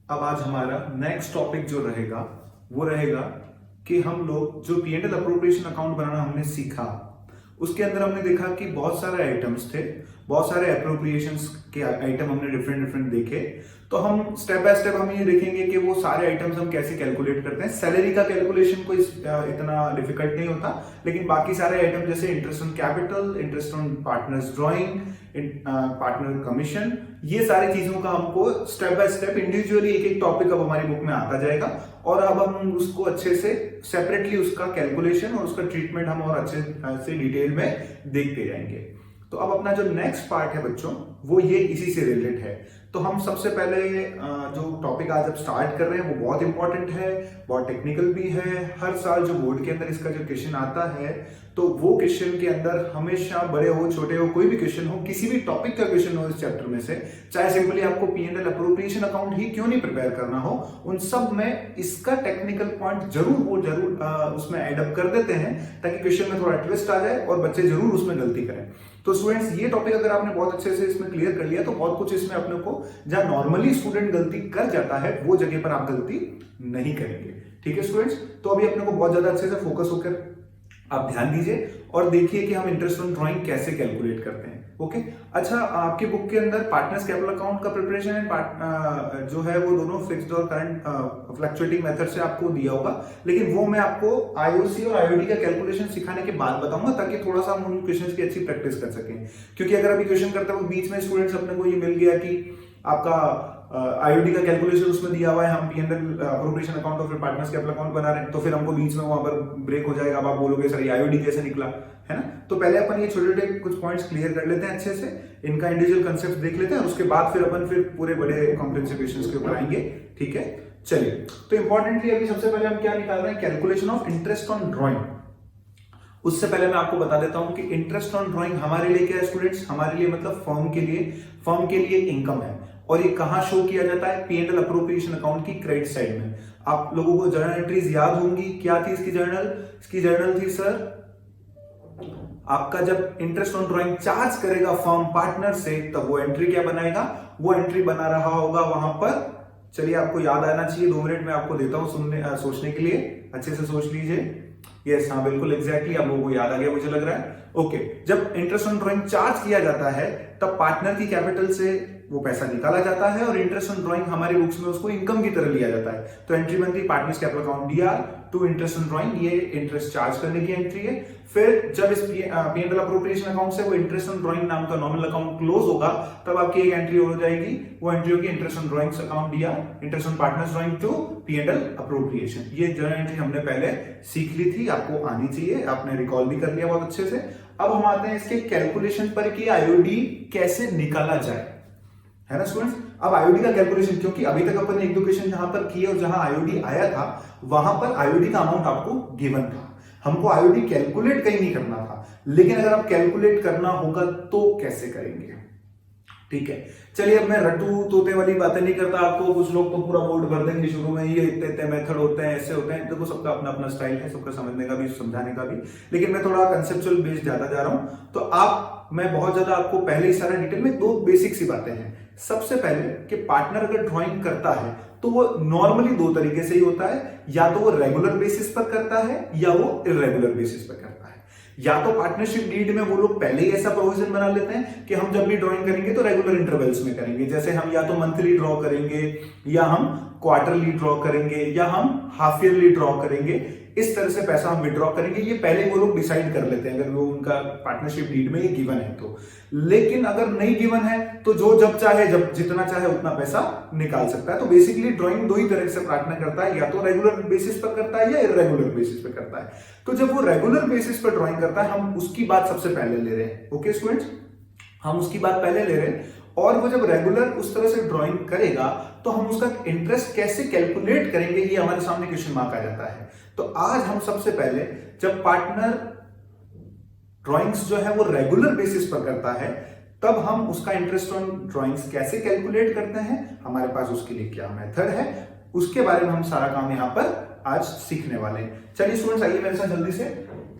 अब आज हमारा नेक्स्ट टॉपिक जो रहेगा वो रहेगा कि हम लोग जो P&L अप्रोप्रिएशन अकाउंट बनाना हमने सीखा, उसके अंदर हमने देखा कि बहुत सारे आइटम्स थे, बहुत सारे अप्रोप्रिएशंस के आइटम हमने डिफरेंट डिफरेंट देखे। तो हम स्टेप बाय स्टेप हम ये देखेंगे कि वो सारे आइटम्स हम कैसे कैलकुलेट करते हैं। सैलरी का कैलकुलेशन कोई इतना डिफिकल्ट नहीं होता, लेकिन बाकी सारे आइटम जैसे interest on capital, interest on partners drawing, partner commission, ये सारी चीजों का हमको स्टेप बाय स्टेप इंडिविजुअली एक एक टॉपिक अब हमारी बुक में आता जाएगा और अब हम उसको अच्छे से सेपरेटली उसका कैलकुलेशन और उसका ट्रीटमेंट हम और अच्छे से डिटेल में देखते जाएंगे। तो अब अपना जो नेक्स्ट पार्ट है बच्चों, वो ये इसी से रिलेटेड है। तो हम सबसे पहले जो टॉपिक आज अब स्टार्ट कर रहे हैं वो बहुत इंपॉर्टेंट है, बहुत टेक्निकल भी है। हर साल जो बोर्ड के अंदर इसका जो क्वेश्चन आता है, तो वो क्वेश्चन के अंदर हमेशा बड़े हो छोटे हो कोई भी क्वेश्चन हो, किसी भी टॉपिक का क्वेश्चन हो इस चैप्टर में से, चाहे सिंपली आपको P&L अप्रोप्रिएशन अकाउंट ही क्यों नहीं प्रिपेयर करना हो, उन सब में इसका टेक्निकल पॉइंट जरूर उसमें एडअप कर देते हैं ताकि क्वेश्चन में थोड़ा ट्विस्ट आ जाए और बच्चे जरूर उसमें गलती करें। तो स्टूडेंट्स, ये टॉपिक अगर आपने बहुत अच्छे से इसमें क्लियर कर लिया तो बहुत कुछ इसमें अपने को जहां नॉर्मली स्टूडेंट गलती कर जाता है वो जगह पर आप गलती नहीं करेंगे। ठीक है स्टूडेंट्स, तो अभी अपने को बहुत ज्यादा अच्छे से फोकस होकर आप ध्यान दीजिए और देखिए कि हम इंटरेस्ट ऑन ड्राइंग कैसे कैलकुलेट करते हैं। ओके, अच्छा, आपकी बुक के अंदर पार्टनर्स कैपिटल अकाउंट का प्रिपरेशन एंड जो है वो दोनों फिक्स्ड और करंट फ्लक्चुएटिंग मेथड से आपको दिया होगा, लेकिन वो मैं आपको आईओसी और आईओडी का कैलकुलेशन सिखाने के बाद बताऊंगा ताकि थोड़ा सा हम उन क्वेश्चंस की अच्छी प्रैक्टिस कर सकें। क्योंकि अगर अभी क्वेश्चन करते वक्त बीच में स्टूडेंट्स अपने को ये मिल गया कि आपका आईओडी का कैलकुलेशन उसमें दिया हुआ है, हम P&L अप्रोप्रिएशन अकाउंट और फिर पार्टनर्स कैपिटल अकाउंट बना रहे हैं, तो फिर हमको बीच में वहां पर ब्रेक हो जाएगा। अब आप बोलोगे सर ये आईओडी कैसे निकला, है ना? तो पहले अपन ये छोटे छोटे कुछ पॉइंट्स क्लियर कर लेते हैं अच्छे से, इनका इंडिविजुअल कंसेप्ट देख लेते हैं, उसके बाद फिर अपन पूरे बड़े कॉम्प्रिहेंसिव क्वेश्चंस के ऊपर आएंगे। ठीक है, चलिए। तो इंपॉर्टेंटली अभी सबसे पहले हम क्या निकाल रहे हैं, calculation of interest on drawing. उससे पहले मैं आपको बता देता हूं कि इंटरेस्ट ऑन ड्राइंग हमारे लिए क्या है स्टूडेंट्स, हमारे लिए मतलब फर्म के लिए इनकम है। और ये कहां शो किया जाता है, P&L अप्रोप्रिएशन अकाउंट की क्रेडिट साइड में। आप लोगों को जर्नल एंट्रीज याद होंगी, क्या थी इसकी जर्नल थी सर, आपका जब इंटरेस्ट ऑन ड्राइंग चार्ज करेगा फर्म पार्टनर से तब वो एंट्री क्या बनाएगा, वो एंट्री बना रहा होगा वहां पर। चलिए, आपको याद आना चाहिए, 2 मिनट में आपको देता हूं सोचने के लिए, अच्छे से सोच लीजिए। यस, हाँ बिल्कुल एग्जैक्टली, आप लोगों को याद आ गया मुझे लग रहा है। ओके, जब इंटरेस्ट ऑन ड्राइंग चार्ज किया जाता है तब पार्टनर की कैपिटल से वो पैसा निकाला जाता है और इंटरेस्ट ऑन ड्राइंग हमारी बुक्स में उसको इनकम की तरह लिया जाता है। तो एंट्री बनती है partners capital account DR to interest on drawing, ये इंटरेस्ट चार्ज करने की एंट्री है। फिर जब इस P&L अप्रोप्रिएशन अकाउंट से वो इंटरेस्ट ऑन ड्राइंग नाम का नॉमिनल अकाउंट क्लोज होगा, तब आपकी एक एंट्री हो जाएगी, वो एंट्री होगी interest on drawings account DR, interest on partners drawing to P&L appropriation. ये जर्नल एंट्री हमने पहले सीख ली थी, आपको आनी चाहिए, आपने रिकॉल भी कर लिया बहुत अच्छे से। अब हम आते हैं इसके कैलकुलेशन पर कि आईओडी कैसे निकाला जाए, है ना स्टूडेंट्स। अब आईओडी का कैलकुलेशन, क्योंकि अभी तक अपन ने एक दो क्वेश्चन जहां पर किए और जहां आईओडी आया था वहां पर आईओडी का अमाउंट आपको गिवन था, हमको आईओडी कैलकुलेट कहीं नहीं करना था। लेकिन अगर आप कैलकुलेट करना होगा तो कैसे करेंगे, ठीक है। चलिए, अब मैं रटू तोते वाली बातें नहीं करता आपको, कुछ लोग तो पूरा बोर्ड भर देंगे शुरू में, ये इतने मेथड होते हैं, ऐसे होते हैं। देखो, सबका अपना अपना स्टाइल है, सबका समझने का भी समझाने का भी, लेकिन मैं थोड़ा कंसेप्चुअल बेस्ड ज्यादा जा रहा हूं। तो मैं बहुत ज्यादा आपको पहले ही सारा डिटेल में 2 बेसिक सी बातें हैं। सबसे पहले कि पार्टनर अगर ड्राइंग करता है तो वो नॉर्मली 2 तरीके से ही होता है, या तो वो रेगुलर बेसिस पर करता है या वो इरेगुलर बेसिस पर करता है। या तो पार्टनरशिप डीड में वो लोग पहले ही ऐसा प्रोविजन बना लेते हैं कि हम जब भी ड्राइंग करेंगे तो रेगुलर इंटरवल्स में करेंगे, जैसे हम या तो मंथली ड्रॉ करेंगे या हम क्वार्टरली ड्रॉ करेंगे या हम हाफ ईयरली ड्रॉ करेंगे, इस तरह से पैसा हम विड्रॉ करेंगे। ये पहले वो लोग डिसाइड कर लेते हैं अगर वो उनका पार्टनरशिप डीड में ये गिवन है तो। लेकिन अगर नहीं गिवन है तो जो जब चाहे, जब जितना चाहे उतना पैसा निकाल सकता है। तो बेसिकली ड्राइंग 2 ही तरह से पार्टनर करता है, या तो रेगुलर बेसिस पर करता है या इरेगुलर बेसिस पर करता है। तो जब वो रेगुलर बेसिस पर ड्राइंग करता है, हम उसकी बात सबसे पहले ले रहे हैं। ओके स्टूडेंट्स, हम उसकी बात पहले ले रहे हैं। और वो जब रेगुलर उस तरह से ड्राइंग करेगा तो हम उसका इंटरेस्ट कैसे कैलकुलेट करेंगे, ये हमारे सामने क्वेश्चन मार्क आ जाता है। तो आज हम सबसे पहले, जब पार्टनर ड्राइंग्स जो है वो रेगुलर बेसिस पर करता है, तब हम उसका इंटरेस्ट ऑन ड्राइंग्स कैसे कैलकुलेट करते हैं, हमारे पास उसके लिए क्या मेथड है, उसके बारे में हम सारा काम यहां पर आज सीखने वाले हैं। चलिए स्टूडेंट्स, आइए मेरे साथ जल्दी से।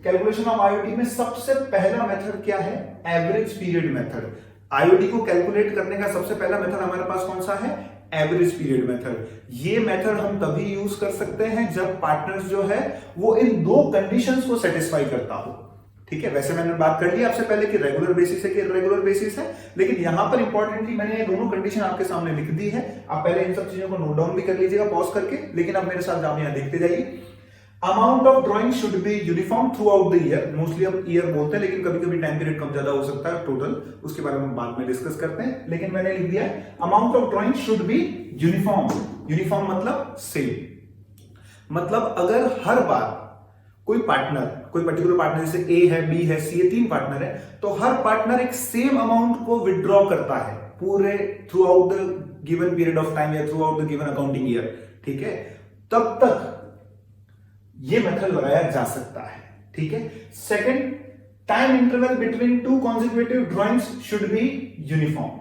कैलकुलेशन ऑफ आईओडी में सबसे पहला मेथड क्या है, एवरेज पीरियड मेथड। आईओडी को कैलकुलेट करने का सबसे पहला मेथड हमारे पास कौन सा है, एवरेज पीरियड मेथड। ये मेथड हम तभी यूज कर सकते हैं जब पार्टनर्स जो है वो इन दो कंडीशंस को सेटिस्फाई करता हो। ठीक है, वैसे मैंने बात कर ली आपसे पहले कि रेगुलर बेसिस है कि इर्रेगुलर बेसिस है, लेकिन यहां पर इंपॉर्टेंटली मैंने ये दोनों कंडीशन आपके सामने लिख दी है। आप पहले इन सब चीजों को नोट डाउन भी कर लीजिएगा पॉज करके, लेकिन आप मेरे साथ आप यहां देखते जाइए। Amount of drawing should be uniform through out the year. Mostly हम ईयर बोलते हैं, लेकिन कभी कभी टाइम पीरियड कम ज्यादा हो सकता है टोटल, उसके बारे में बाद में डिस्कस करते हैं। लेकिन मैंने लिख दिया amount of drawing should be uniform. Uniform मतलब सेम। मतलब अगर हर बार कोई पार्टनर, कोई पर्टिकुलर पार्टनर जैसे ए है, बी है, सी है, 3 पार्टनर है, तो हर पार्टनर एक सेम अमाउंट को विड्रॉ करता है पूरे throughout the given period of time या throughout the given accounting year. ठीक है, तब तक ये मेथड लगाया जा सकता है। ठीक है, second, time interval between two consecutive drawings should be uniform.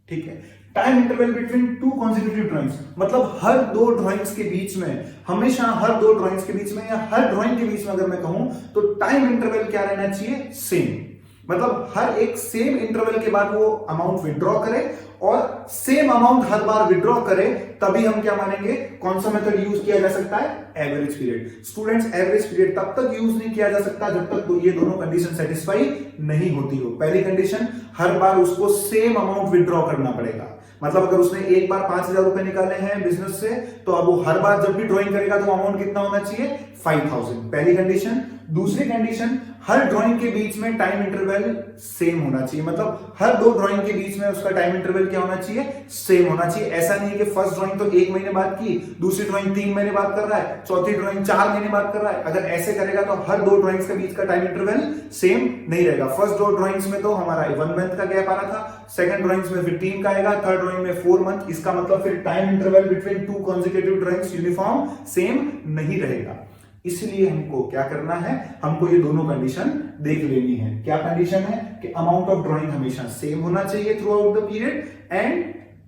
ठीक है, time interval between two consecutive drawings मतलब हर दो ड्राइंग्स के बीच में, हमेशा हर दो ड्राइंग्स के बीच में या हर ड्राइंग के बीच में अगर मैं कहूं तो टाइम इंटरवल क्या रहना चाहिए, सेम। मतलब हर एक सेम इंटरवल के बाद वो अमाउंट विड्रॉ करे और सेम अमाउंट हर बार विड्रॉ करे, तभी हम क्या मानेंगे, कौन सा मेथड यूज किया जा सकता है, average period. Students, average period तब तक यूज नहीं किया जा सकता जब तक तो ये दोनों कंडीशन सेटिस्फाई नहीं होती हो। पहली कंडीशन, हर बार उसको सेम अमाउंट विड्रॉ करना पड़ेगा। मतलब अगर उसने एक बार 5,000 रुपए निकाले हैं बिजनेस से, तो अब वो हर बार जब भी ड्राइंग करेगा तो अमाउंट कितना होना चाहिए, 5,000। पहली कंडीशन। दूसरी कंडीशन, हर ड्राइंग के बीच में टाइम इंटरवल सेम होना चाहिए। मतलब हर दो ड्राइंग के बीच में उसका टाइम इंटरवल क्या होना चाहिए, सेम होना चाहिए। ऐसा नहीं है कि फर्स्ट ड्राइंग तो 1 महीने बाद की, दूसरी ड्राइंग 3 महीने बाद कर रहा है, चौथी ड्राइंग 4 महीने बाद कर रहा है। अगर ऐसे करेगा तो हर दो ड्राइंग्स के बीच का टाइम इंटरवल सेम नहीं रहेगा। फर्स्ट दो ड्राइंग्स में तो हमारा 1 मंथ का गैप आ रहा था, सेकंड ड्राइंग्स में 15 का आएगा, थर्ड ड्राइंग में 4 मंथ। इसका मतलब फिर time interval between two consecutive drawings uniform same नहीं रहेगा। इसलिए हमको क्या करना है, हमको ये दोनों कंडीशन देख लेनी है। क्या कंडीशन है कि अमाउंट ऑफ ड्राइंग हमेशा सेम होना चाहिए throughout the period, and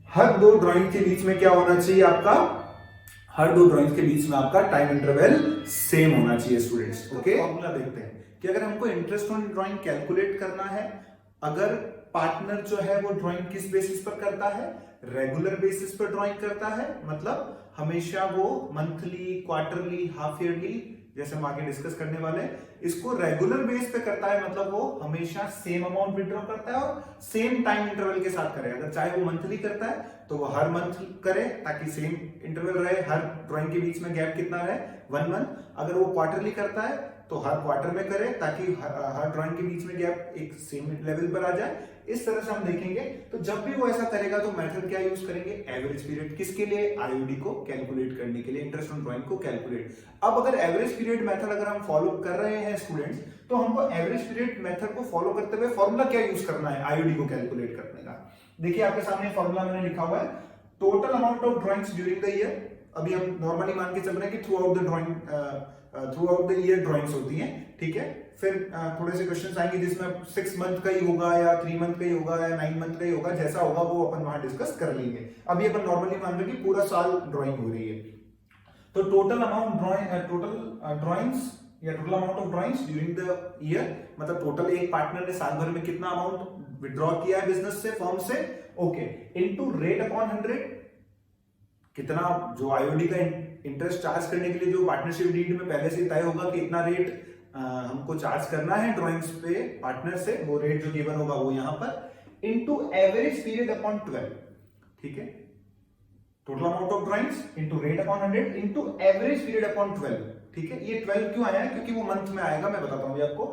हर दो ड्राइंग के बीच में क्या होना चाहिए आपका, हर दो ड्राइंग के बीच में आपका टाइम इंटरवल सेम होना चाहिए। स्टूडेंट्स, ओके, फॉर्मूला देखते हैं कि अगर हमको इंटरेस्ट ऑन ड्राइंग कैलकुलेट करना है, अगर पार्टनर जो है वो ड्राइंग किस बेसिस पर करता है, रेगुलर बेसिस पर ड्राइंग करता है, मतलब हमेशा वो मंथली, क्वार्टरली, हाफ ईयरली, जैसे हम आगे डिस्कस करने वाले हैं, इसको रेगुलर बेस पे करता है, मतलब वो हमेशा सेम अमाउंट विड्रॉ करता है और सेम टाइम इंटरवल के साथ करे। अगर चाहे वो मंथली करता है तो वो हर मंथ करे ताकि सेम इंटरवल रहे, हर ड्राइंग के बीच में गैप कितना रहे, 1 मंथ। अगर वो क्वार्टरली करता है तो हर क्वार्टर में करे ताकि हर ड्राइंग के बीच में गैप एक सेम लेवल पर आ जाए। इस तरह से हम देखेंगे। तो जब भी वो ऐसा करेगा तो मेथड क्या यूज करेंगे, एवरेज पीरियड। किसके लिए, आईओडी को कैलकुलेट करने के लिए, इंटरेस्ट ऑन ड्राइंग को कैलकुलेट। अब अगर एवरेज पीरियड मेथड अगर हम फॉलो कर रहे हैं स्टूडेंट्स, तो हमको एवरेज पीरियड मेथड को फॉलो करते हुए फॉर्मूला क्या यूज करना है आईओडी को कैलकुलेट करने का। देखिए आपके सामने फॉर्मूला मैंने लिखा हुआ है, total amount of drawings during the year. अभी हम नॉर्मली मान के चल रहे हैं कि through out the drawing, through out the year drawings होती हैं। ठीक है, फिर थोड़े से क्वेश्चंस आएंगे जिसमें 6 मंथ का ही होगा या 3 मंथ का ही होगा या 9 मंथ का ही होगा, जैसा होगा वो अपन वहां डिस्कस कर लेंगे। अभी अपन नॉर्मली मान रहे हैं कि पूरा साल ड्राइंग हो रही है। तो टोटल अमाउंट ड्राइंग्स या total amount of drawings during the year, मतलब टोटल एक पार्टनर ने साल भर में कितना अमाउंट विड्रॉ किया है बिजनेस से, फर्म से, ओके, इनटू रेट अपॉन 100, कितना जो आईओडी का इंटरेस्ट चार्ज करने के लिए जो पार्टनरशिप डीड में पहले से तय होगा कि इतना रेट हमको चार्ज करना है ड्राइंग्स पे पार्टनर से, वो रेट जो गिवन होगा वो यहां पर, इनटू एवरेज पीरियड अपॉन 12। ठीक है, total amount of drawings into rate upon 100 into average period upon 12। ठीक है, ये 12 क्यों आया है, क्योंकि वो मंथ में आएगा, मैं बताता हूं आपको।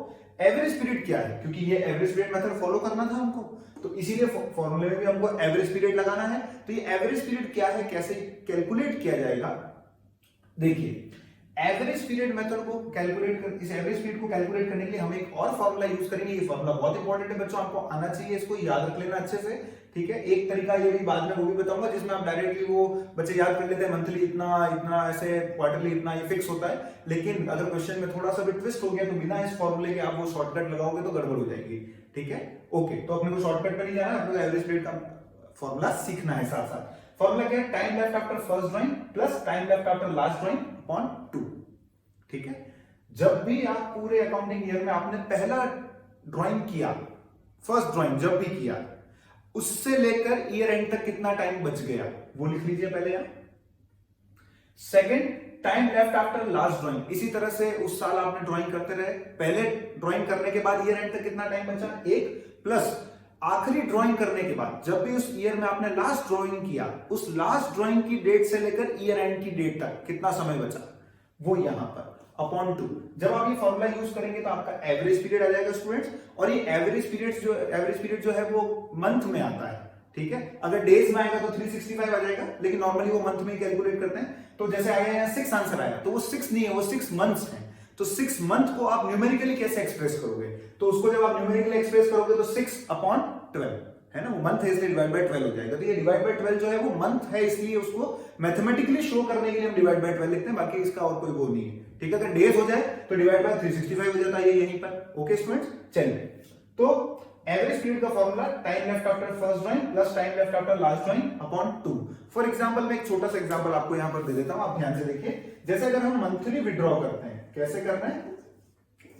एवरेज पीरियड क्या है, क्योंकि ये एवरेज पीरियड मेथड फॉलो करना था हमको, तो इसीलिए फॉर्मूले में भी हमको एवरेज पीरियड लगाना है। तो ये एवरेज पीरियड क्या है, कैसे कैलकुलेट किया जाएगा, देखिए एवरेज पीरियड मेथड को कैलकुलेट कर, इस एवरेज पीरियड को कैलकुलेट करने के लिए हम एक और फॉर्मूला यूज करेंगे। ये फॉर्मूला बहुत इंपॉर्टेंट है बच्चों, आपको आना चाहिए, इसको याद रख लेना अच्छे से। ठीक है, एक तरीका ये भी बाद में वो भी बताऊंगा जिसमें आप डायरेक्टली वो बच्चे याद कर लेते हैं, मंथली इतना इतना, ऐसे क्वार्टरली इतना, ये फिक्स होता है। लेकिन अगर क्वेश्चन में थोड़ा सा भी ट्विस्ट हो गया तो बिना इस फॉर्मूले के आप वो शॉर्टकट लगाओगे तो गड़बड़ हो जाएगी। ठीक है, ओके, तो अपने को शॉर्टकट पर नहीं जाना है, अपने को एवरेज पीरियड का फॉर्मूला सीखना है साथ साथ। फॉर्मूला क्या है, time left after first drawing plus time left after last drawing upon 2। ठीक है, जब भी आप पूरे अकाउंटिंग ईयर में आपने पहला ड्राइंग किया, फर्स्ट ड्राइंग जब भी किया, उससे लेकर ईयर एंड तक कितना टाइम बच गया वो लिख लीजिए पहले आप। Second, time left after last drawing. इसी तरह से उस साल आपने ड्राइंग करते रहे, पहले ड्राइंग करने के बाद ईयर एंड तक कितना टाइम बचा, एक, प्लस आखिरी ड्राइंग करने के बाद जब भी उस ईयर में आपने लास्ट ड्राइंग किया, उस लास्ट ड्राइंग की डेट से लेकर ईयर एंड की डेट तक कितना समय बचा, वो यहां पर अपॉन 2। जब आप ये फॉर्मूला यूज करेंगे तो आपका एवरेज पीरियड आ जाएगा स्टूडेंट्स, और ये एवरेज पीरियड जो है वो मंथ में आता है, ठीक है। अगर डेज में आएगा तो 365 आ जाएगा, लेकिन नॉर्मली वो मंथ में कैलकुलेट करते हैं। तो जैसे आया यहाँ 6 आंसर आया, तो वो 6 नहीं है, वो 6 मंथ्स है। तो 6 मंथ को आप न्यूमेरिकली कैसे एक्सप्रेस करोगे, तो उसको जब आप न्यूमेरिकली एक्सप्रेस करोगे तो 6/12 है ना, वो मंथ है इसलिए डिवाइड बाय 12 हो जाएगा। तो ये डिवाइड बाय 12 जो है वो मंथ है, इसलिए उसको मैथमेटिकली शो करने के लिए हम डिवाइड बाय 12 लिखते हैं, बाकी इसका और कोई वो नहीं है, ठीक है। अगर डेज हो जाए तो डिवाइड बाय 365 हो जाता है यहीं पर। ओके स्टूडेंट्स, चलिए तो एवरेज पीरियड का formula time left after first drawing plus time left after last drawing upon 2। For example मैं एक छोटा सा एग्जांपल आपको यहां पर दे देता हूं, आप ध्यान से देखिए। जैसे अगर हम मंथली विड्रॉ करते हैं, कैसे करना है,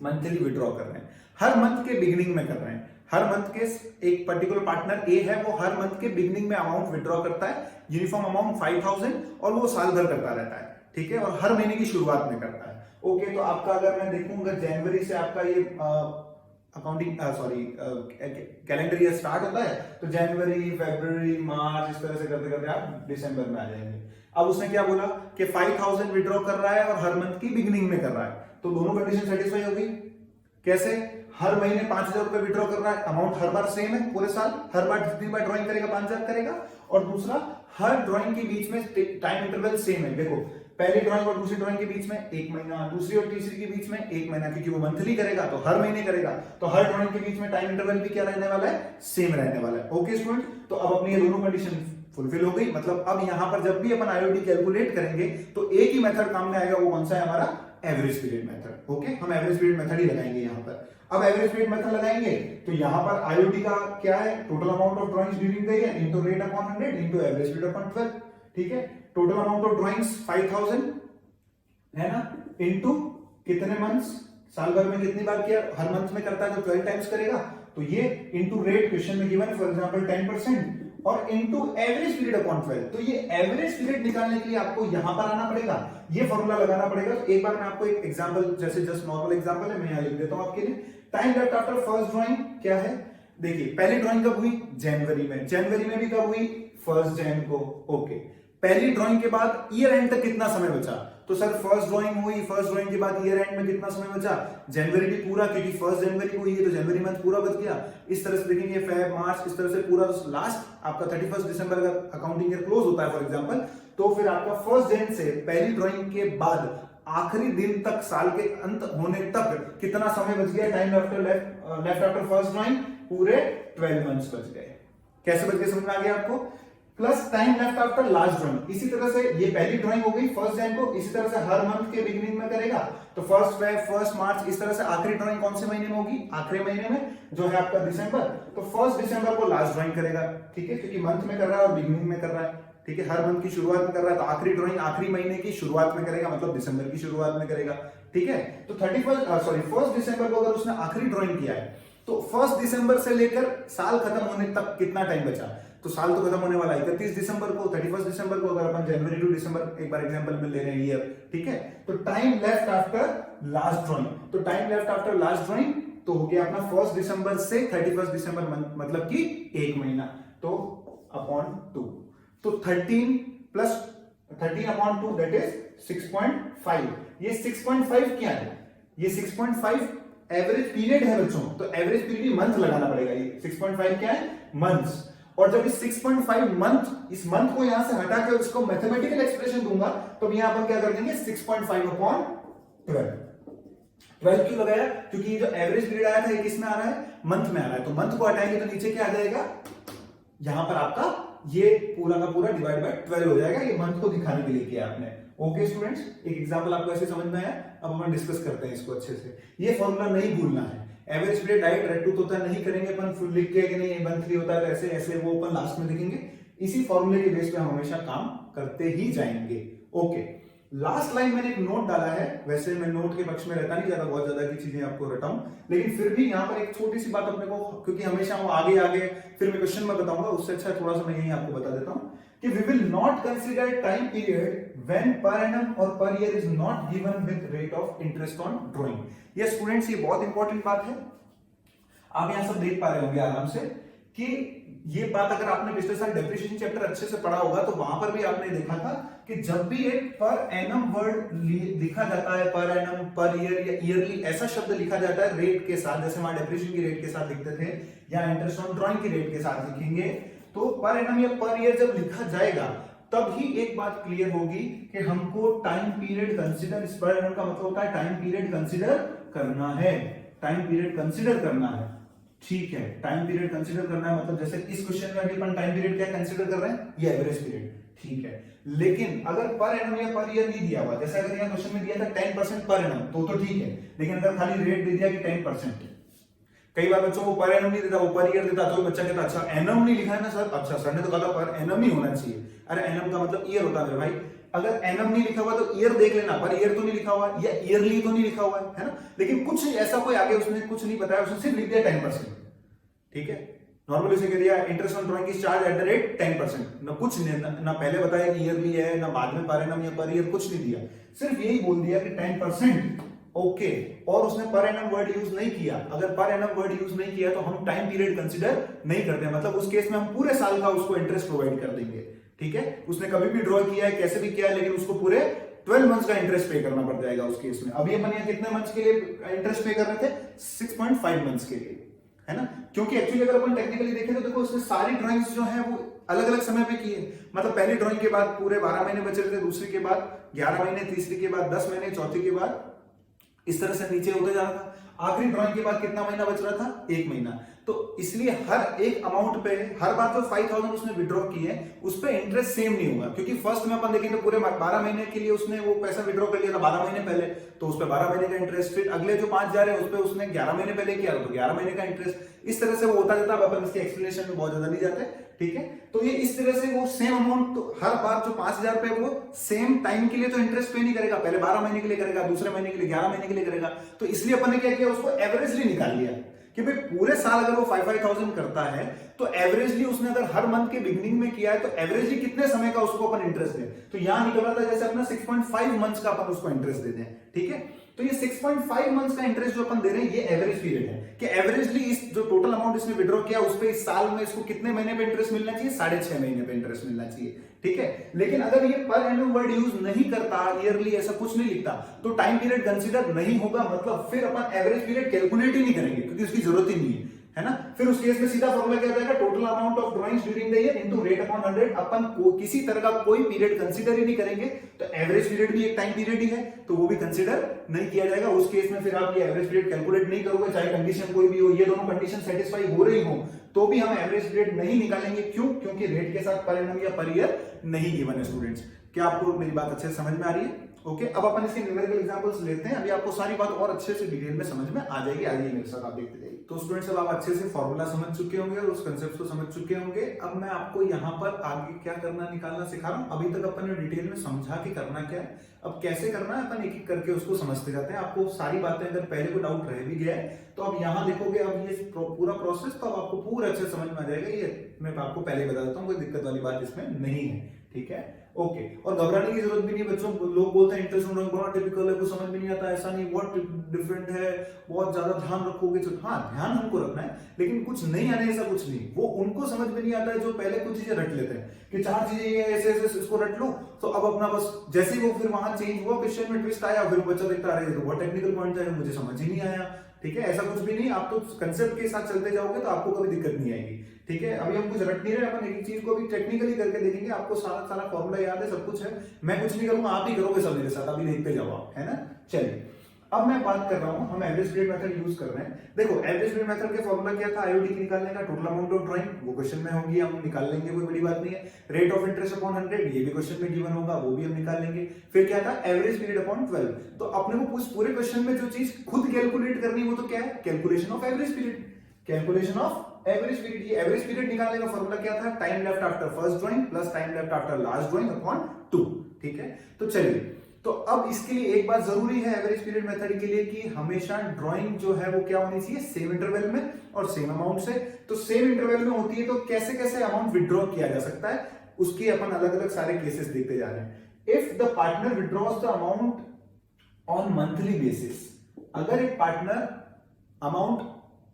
मंथली विड्रॉ कर रहे हैं, हर मंथ के बिगिनिंग में कर रहे हैं, हर मंथ के एक पर्टिकुलर पार्टनर ए है, वो हर मंथ के बिगिनिंग में अमाउंट विड्रॉ करता है, यूनिफॉर्म अमाउंट 5000, और वो साल भर करता रहता है, ठीक है, और हर महीने की शुरुआत में करता है। ओके, तो आपका अगर मैं देखूंगा जनवरी से आपका ये अकाउंटिंग कैलेंडर ईयर स्टार्ट होता है, तो जनवरी, फरवरी, मार्च, इस तरह से करते करते आप दिसंबर में आ जाएंगे। अब उसने क्या बोला कि 5000 विड्रॉ कर रहा है और हर मंथ की बिगिनिंग में कर रहा है, तो दोनों कंडीशन सेटिस्फाई हो गई। कैसे, हर महीने 5000 रुपए विड्रॉ कर रहा है, अमाउंट हर बार सेम है, पूरे साल हर बार जितनी बार ड्राइंग करेगा 5000 करेगा, और दूसरा हर ड्राइंग के बीच में टाइम इंटरवल सेम है। देखो, पहली ड्राइंग और दूसरी ड्राइंग के बीच में 1 महीना, दूसरी और तीसरी के बीच में 1 महीना, क्योंकि वो मंथली करेगा तो हर महीने करेगा, तो हर ड्राइंग के बीच में टाइम इंटरवल भी क्या रहने वाला है, सेम रहने वाला है। ओके स्टूडेंट, तो अब अपनी ये दोनों कंडीशन फुलफिल हो गई। मतलब अब यहां पर जब भी अपन आईओडी कैलकुलेट करेंगे तो एक ही मेथड काम में आएगा, वो कौन सा है, हमारा एवरेज पीरियड मेथड। ओके, हम एवरेज पीरियड मेथड ही लगाएंगे यहां पर। अब एवरेज पीरियड मेथड लगाएंगे तो यहां पर आईओडी का क्या है, total amount of drawings during the year into rate upon 100 into average period upon 12, ठीक है। टोटल अमाउंट ऑफ ड्राइंग्स 5000 है ना, इनटू कितने मंथ्स, साल भर में कितनी बार किया, हर मंथ में करता है तो 12 टाइम्स करेगा, तो ये इनटू रेट क्वेश्चन में गिवन है फॉर एग्जांपल 10%, और इनटू एवरेज पीरियड अपॉन 12। तो ये एवरेज पीरियड निकालने के लिए आपको यहां पर आना पड़ेगा, ये फॉर्मूला लगाना पड़ेगा। तो एक बार मैं आपको एक एग्जांपल, जैसे जस्ट नॉर्मल एग्जांपल है, मैं यहां लिख देता हूं आपके लिए। Time left after first drawing क्या है, देखिए पहली ड्राइंग कब हुई, जनवरी में, जनवरी में भी कब हुई, 1 जनवरी को। ओके, पहली ड्राइंग के बाद ईयर एंड तक कितना समय बचा, तो सर फर्स्ट ड्राइंग हुई, फर्स्ट ड्राइंग के बाद ईयर एंड में कितना समय बचा, जनवरी भी पूरा, क्योंकि 1 जनवरी को हुई है तो जनवरी मंथ पूरा बच गया। इस तरह से देखेंगे फेब, मार्च, इस तरह से पूरा लास्ट आपका 31 दिसंबर का अकाउंटिंग ईयर क्लोज होता है फॉर एग्जांपल, तो फिर आपका 1 जनवरी से पहली ड्राइंग के बाद आखिरी दिन तक, साल के अंत होने तक कितना समय बच गया, time left after first drawing पूरे 12 मंथ्स बच गए। कैसे बच गए समझ में आ गया आपको, plus time left after last drawing. इसी तरह से ये पहली ड्राइंग हो गई 1 जनवरी को, इसी तरह से हर मंथ के बिगिनिंग में करेगा, तो 1 फेब, 1 मार्च, इस तरह से आखिरी ड्राइंग कौन से महीने में होगी, आखिरी महीने में जो है आपका दिसंबर, तो 1 दिसंबर को लास्ट ड्राइंग करेगा, ठीक है, क्योंकि मंथ में कर रहा है और बिगिनिंग में कर रहा है, ठीक है, हर मंथ की शुरुआत में कर रहा है, तो आखिरी ड्राइंग आखिरी महीने की शुरुआत में करेगा, मतलब दिसंबर की शुरुआत में करेगा, ठीक है। तो 1 दिसंबर को अगर उसने आखिरी ड्राइंग किया है, तो 1 दिसंबर से लेकर साल खत्म होने तक कितना टाइम बचा, तो साल तो खत्म होने वाला है 31 दिसंबर को, 31 दिसंबर को, अगर अपन जनवरी टू दिसंबर एक बार एग्जांपल में ले रहे हैं ईयर, ठीक है। तो time left after last drawing, तो time left after last drawing तो हो गया अपना 1 दिसंबर से 31 दिसंबर मतलब कि 1 महीना, तो अपॉन 2, तो 13 प्लस 13 अपॉन 2 दैट इज 6.5। ये 6.5 क्या है, ये 6.5 एवरेज पीरियड है बच्चों, तो एवरेज पीरियड मंथ लगाना पड़ेगा। ये 6.5 क्या है, मंथ्स, और जब इस 6.5 मंथ, इस मंथ को यहां से हटा के उसको मैथमेटिकल एक्सप्रेशन दूंगा, तो यहां पर क्या कर देंगे 6.5 अपॉन 12। 12 क्यों लगाया, क्योंकि जो एवरेज पीरियड आया था ये किस में आ रहा है, मंथ में आ रहा है, तो मंथ को हटाएंगे तो नीचे क्या आ जाएगा, यहां पर आपका ये पूरा का पूरा डिवाइड बाय 12 हो जाएगा, ये मंथ को दिखाने के लिए किया आपने। ओके स्टूडेंट्स, एक एग्जांपल आपको ऐसे समझ में आया, अब हम डिस्कस करते हैं इसको अच्छे से। ये फॉर्मूला नहीं भूलना है, average period direct rate to होता है, नहीं करेंगे अपन फुल लिख के कि नहीं मंथली होता है, ऐसे ऐसे वो अपन लास्ट में देखेंगे। इसी फॉर्मूले के बेस पे हम हमेशा काम करते ही जाएंगे। ओके, लास्ट लाइन मैंने एक नोट डाला है, वैसे मैं नोट के पक्ष में रहता नहीं ज्यादा, बहुत ज्यादा की चीजें आपको रटाऊं, लेकिन फिर भी यहाँ पर एक छोटी सी बात अपने को, क्योंकि हमेशा वो आगे आगे फिर मैं क्वेश्चन में बताऊंगा, उससे अच्छा थोड़ा सा मैं यही आपको बता देता हूं कि we will not consider time period when per annum और per year is not given with rate of interest on drawing. ये स्टूडेंट्स, ये बहुत इंपॉर्टेंट बात है। आप यहां सब देख पा रहे होंगे आराम से कि ये बात अगर आपने पिछले साल डेप्रिसिएशन चैप्टर अच्छे से पढ़ा होगा तो वहां पर भी आपने देखा था कि जब भी एक पर एनम वर्ड लिखा जाता है, पर एनम, पर ईयर या ईयरली ऐसा शब्द लिखा जाता है रेट के साथ, जैसे वहां डेप्रिसिएशन की रेट के साथ लिखते थे या इंटरेस्ट ऑन ड्रॉइंग की रेट के साथ लिखेंगे, तो पर एनम या पर ईयर जब लिखा जाएगा तब ही एक बात क्लियर होगी कि हमको टाइम पीरियड कंसीडर, इस पर एनम का मतलब होता है टाइम पीरियड कंसीडर करना है, टाइम पीरियड कंसीडर करना है। ठीक है, टाइम पीरियड कंसीडर करना है, मतलब जैसे इस क्वेश्चन में अभी अपन टाइम पीरियड क्या कंसीडर कर रहे हैं, ये एवरेज पीरियड। ठीक है, लेकिन अगर पर एनम या पर ईयर नहीं दिया हुआ, जैसे अगर यहाँ क्वेश्चन में दिया था 10% पर एनम तो ठीक है, लेकिन अगर खाली रेट दे दिया कि 10%, कई बार बच्चों को पर एनम नहीं देता, वो पर ईयर देता, तो बच्चा कहता अच्छा एनम नहीं लिखा है ना सर, अच्छा सर ने तो कहा पर एनम ही होना चाहिए। अरे एनम का मतलब ईयर होता है भाई, अगर एनम नहीं लिखा हुआ तो ईयर देख लेना, पर ईयर तो नहीं लिखा हुआ या ईयरली तो नहीं लिखा हुआ है ना, लेकिन कुछ ऐसा कोई आगे उसने कुछ नहीं बताया, उसने सिर्फ लिख दिया 10%। ठीक है, नॉर्मली उसे कह दिया interest on drawing is charge at the rate 10%, ना कुछ ना पहले बताया कि ईयरली है, ना बाद में पर एनम या पर ईयर कुछ नहीं दिया, सिर्फ यही बोल दिया कि 10%। ओके, और उसने पर एनम वर्ड यूज नहीं किया। अगर पर एनम वर्ड यूज नहीं किया तो हम टाइम पीरियड कंसीडर नहीं करते, मतलब उस केस में हम पूरे साल का उसको इंटरेस्ट प्रोवाइड कर देंगे। ठीक है, उसने कभी भी ड्रॉ किया है, कैसे भी किया है, लेकिन उसको पूरे 12 मंथ्स का इंटरेस्ट पे करना पड़ जाएगा उस केस में। अभी अपन यहाँ कितने मंथ्स के लिए इंटरेस्ट पे कर रहे थे, 6.5 मंथ्स के लिए, है ना, क्योंकि एक्चुअली अगर अपन टेक्निकली देखें तो देखो उसने सारी ड्राइंग्स जो है वो अलग अलग समय पे की है, मतलब पहली ड्राइंग के बाद पूरे 12 महीने बचे थे, दूसरी के बाद 11 महीने, तीसरी के बाद 10 महीने, चौथी के बाद इस तरह से नीचे होते जा रहा था, आखिरी ड्राइंग के बाद कितना महीना बच रहा था, 1 महीना। तो इसलिए हर एक अमाउंट पे हर बार जो 5000 उसने विड्रॉ की है उस पे इंटरेस्ट सेम नहीं होगा, क्योंकि फर्स्ट में अपन देखें तो पूरे 12 महीने के लिए उसने वो पैसा विड्रॉ कर लिया था 12 महीने पहले, तो उस पे 12 महीने का इंटरेस्ट, फिर अगले जो 5000 है उस पे उसने 11 महीने पहले किया तो 11 महीने का इंटरेस्ट, इस तरह से वो होता जाता है। अपन इसके एक्सप्लेनेशन में बहुत ज्यादा नहीं जाते। ठीक है, तो ये इस तरह से वो सेम अमाउंट तो हर बार जो 5000 पे वो सेम टाइम के लिए तो इंटरेस्ट पे नहीं करेगा, पहले 12 महीने के लिए करेगा, दूसरे महीने के लिए 11 महीने के लिए करेगा। तो इसलिए अपन ने क्या किया, उसको एवरेजली निकाल लिया कि भाई पूरे साल अगर वो 5,000 करता है तो एवरेजली उसने अगर हर मंथ के बिगिनिंग में किया है तो एवरेजली कितने समय का उसको अपन इंटरेस्ट दें, तो यहां निकल रहा था जैसे अपना 6.5 मंथ्स का अपन उसको इंटरेस्ट दे दें। ठीक है, तो ये 6.5 मंथ्स का इंटरेस्ट जो अपन दे रहे हैं ये एवरेज पीरियड है कि एवरेजली इस जो टोटल अमाउंट इसने विड्रॉ किया उस पे इस साल में इसको कितने महीने पे इंटरेस्ट मिलना चाहिए, 6.5 महीने पे इंटरेस्ट मिलना चाहिए। ठीक है, लेकिन अगर ये पर एनम वर्ड यूज नहीं करता, ईयरली ऐसा कुछ नहीं लिखता, तो टाइम पीरियड कंसीडर नहीं होगा, मतलब फिर अपन एवरेज पीरियड कैलकुलेट ही नहीं करेंगे क्योंकि उसकी जरूरत ही नहीं है ना। फिर उस केस में सीधा फॉर्मूला क्या रहेगा, total amount of drawings during the year into rate upon 100। अपन को किसी तरह का कोई पीरियड कंसीडर ही नहीं करेंगे, तो एवरेज पीरियड भी एक टाइम पीरियड ही है तो वो भी कंसीडर नहीं किया जाएगा। उस केस में फिर आप ये एवरेज पीरियड कैलकुलेट नहीं करोगे, चाहे कंडीशन कोई भी हो, ये दोनों कंडीशन सेटिस्फाई हो रही हो तो भी हम एवरेज पीरियड नहीं निकालेंगे। क्यों? क्योंकि रेट के साथ पर एनम या पर ईयर नहीं गिवन है। स्टूडेंट्स, क्या आपको मेरी बात अच्छे से समझ में आ रही है? ओके, अब अपन इसके न्यूमेरिकल एग्जांपल्स लेते हैं, अभी आपको सारी बात और अच्छे से डिटेल में समझ में आ जाएगी। आइए मेरे साथ आप देखते जाइए। तो स्टूडेंट्स, अब आप अच्छे से फॉर्मूला समझ चुके होंगे और उस कंसेप्ट को समझ चुके होंगे। अब मैं आपको यहाँ पर आगे क्या करना निकालना सिखा रहा हूँ। अभी तक अपन ने डिटेल में समझा कि करना क्या है, अब कैसे करना है अपन एक एक करके उसको समझते जाते हैं। आपको सारी बातें अगर पहले को डाउट रह भी गया है तो अब यहाँ देखोगे, अब ये पूरा प्रोसेस तो अब आपको पूरा अच्छे समझ में आ जाएगा। ये मैं आपको पहले बता देता हूँ, कोई दिक्कत वाली बात इसमें नहीं है। ठीक है, ओके, और घबराने की जरूरत भी नहीं बच्चों। लोग बोलते हैं इंटरेस्ट ड्राइंग बहुत टिपिकल है, कुछ समझ में नहीं आता, ऐसा नहीं, बहुत डिफरेंट है, बहुत ज्यादा ध्यान रखोगे तो हाँ ध्यान हमको रखना है, लेकिन कुछ नहीं आने ऐसा कुछ नहीं। वो उनको समझ में नहीं आता है जो पहले कुछ चीजें रट लेते हैं कि 4 चीजें ये ऐसे ऐसे इसको रट लो, तो अब अपना बस जैसे ही वो फिर वहां चेंज हुआ, क्वेश्चन में ट्विस्ट आया, फिर बच्चा देखता है तो बहुत टेक्निकल पॉइंट है, मुझे समझ ही नहीं आया। ठीक है, ऐसा कुछ भी नहीं, आप तो कंसेप्ट के साथ चलते जाओगे तो आपको कभी दिक्कत नहीं आएगी। ठीक है, अभी हम कुछ रट नहीं रहे, अपन एक चीज को भी टेक्निकली करके देखेंगे। आपको सारा सारा फॉर्मूला याद है, सब कुछ है, मैं कुछ नहीं करूंगा, आप ही करोगे सब मेरे साथ, अभी देखते जाओ आप, है ना। चलिए, अब मैं बात कर रहा हूं, हम एवरेज पीरियड मेथड यूज कर रहे हैं। देखो, एवरेज पीरियड मेथड के फॉर्मूला क्या था, आईओडी निकालने का, टोटल अमाउंट ऑफ ड्राइंग, वो क्वेश्चन में होगी, हम निकाल लेंगे, कोई बड़ी बात नहीं है। रेट ऑफ इंटरेस्ट अपॉन 100, ये भी क्वेश्चन में गिवन होगा, वो भी हम निकाल लेंगे। फिर क्या था, एवरेज पीरियड अपॉन 12। तो अपने को पूरे क्वेश्चन में जो चीज खुद कैलकुलेट करनी वो तो क्या है, calculation of average period, calculation of average period. ये एवरेज पीरियड निकालने का फॉर्मूला क्या था, time left after first drawing plus time left after last drawing upon 2। ठीक है, तो चलिए तो अब इसके लिए एक बात जरूरी है एवरेज पीरियड मेथड के लिए कि हमेशा ड्राइंग जो है वो क्या होनी चाहिए, सेम इंटरवल में और सेम अमाउंट से। तो सेम इंटरवल में होती है तो कैसे कैसे अमाउंट विड्रॉ किया जा सकता है उसके अपन अलग अलग सारे केसेस देखते जा रहे हैं। If the partner withdraws the amount on monthly basis, अगर एक पार्टनर अमाउंट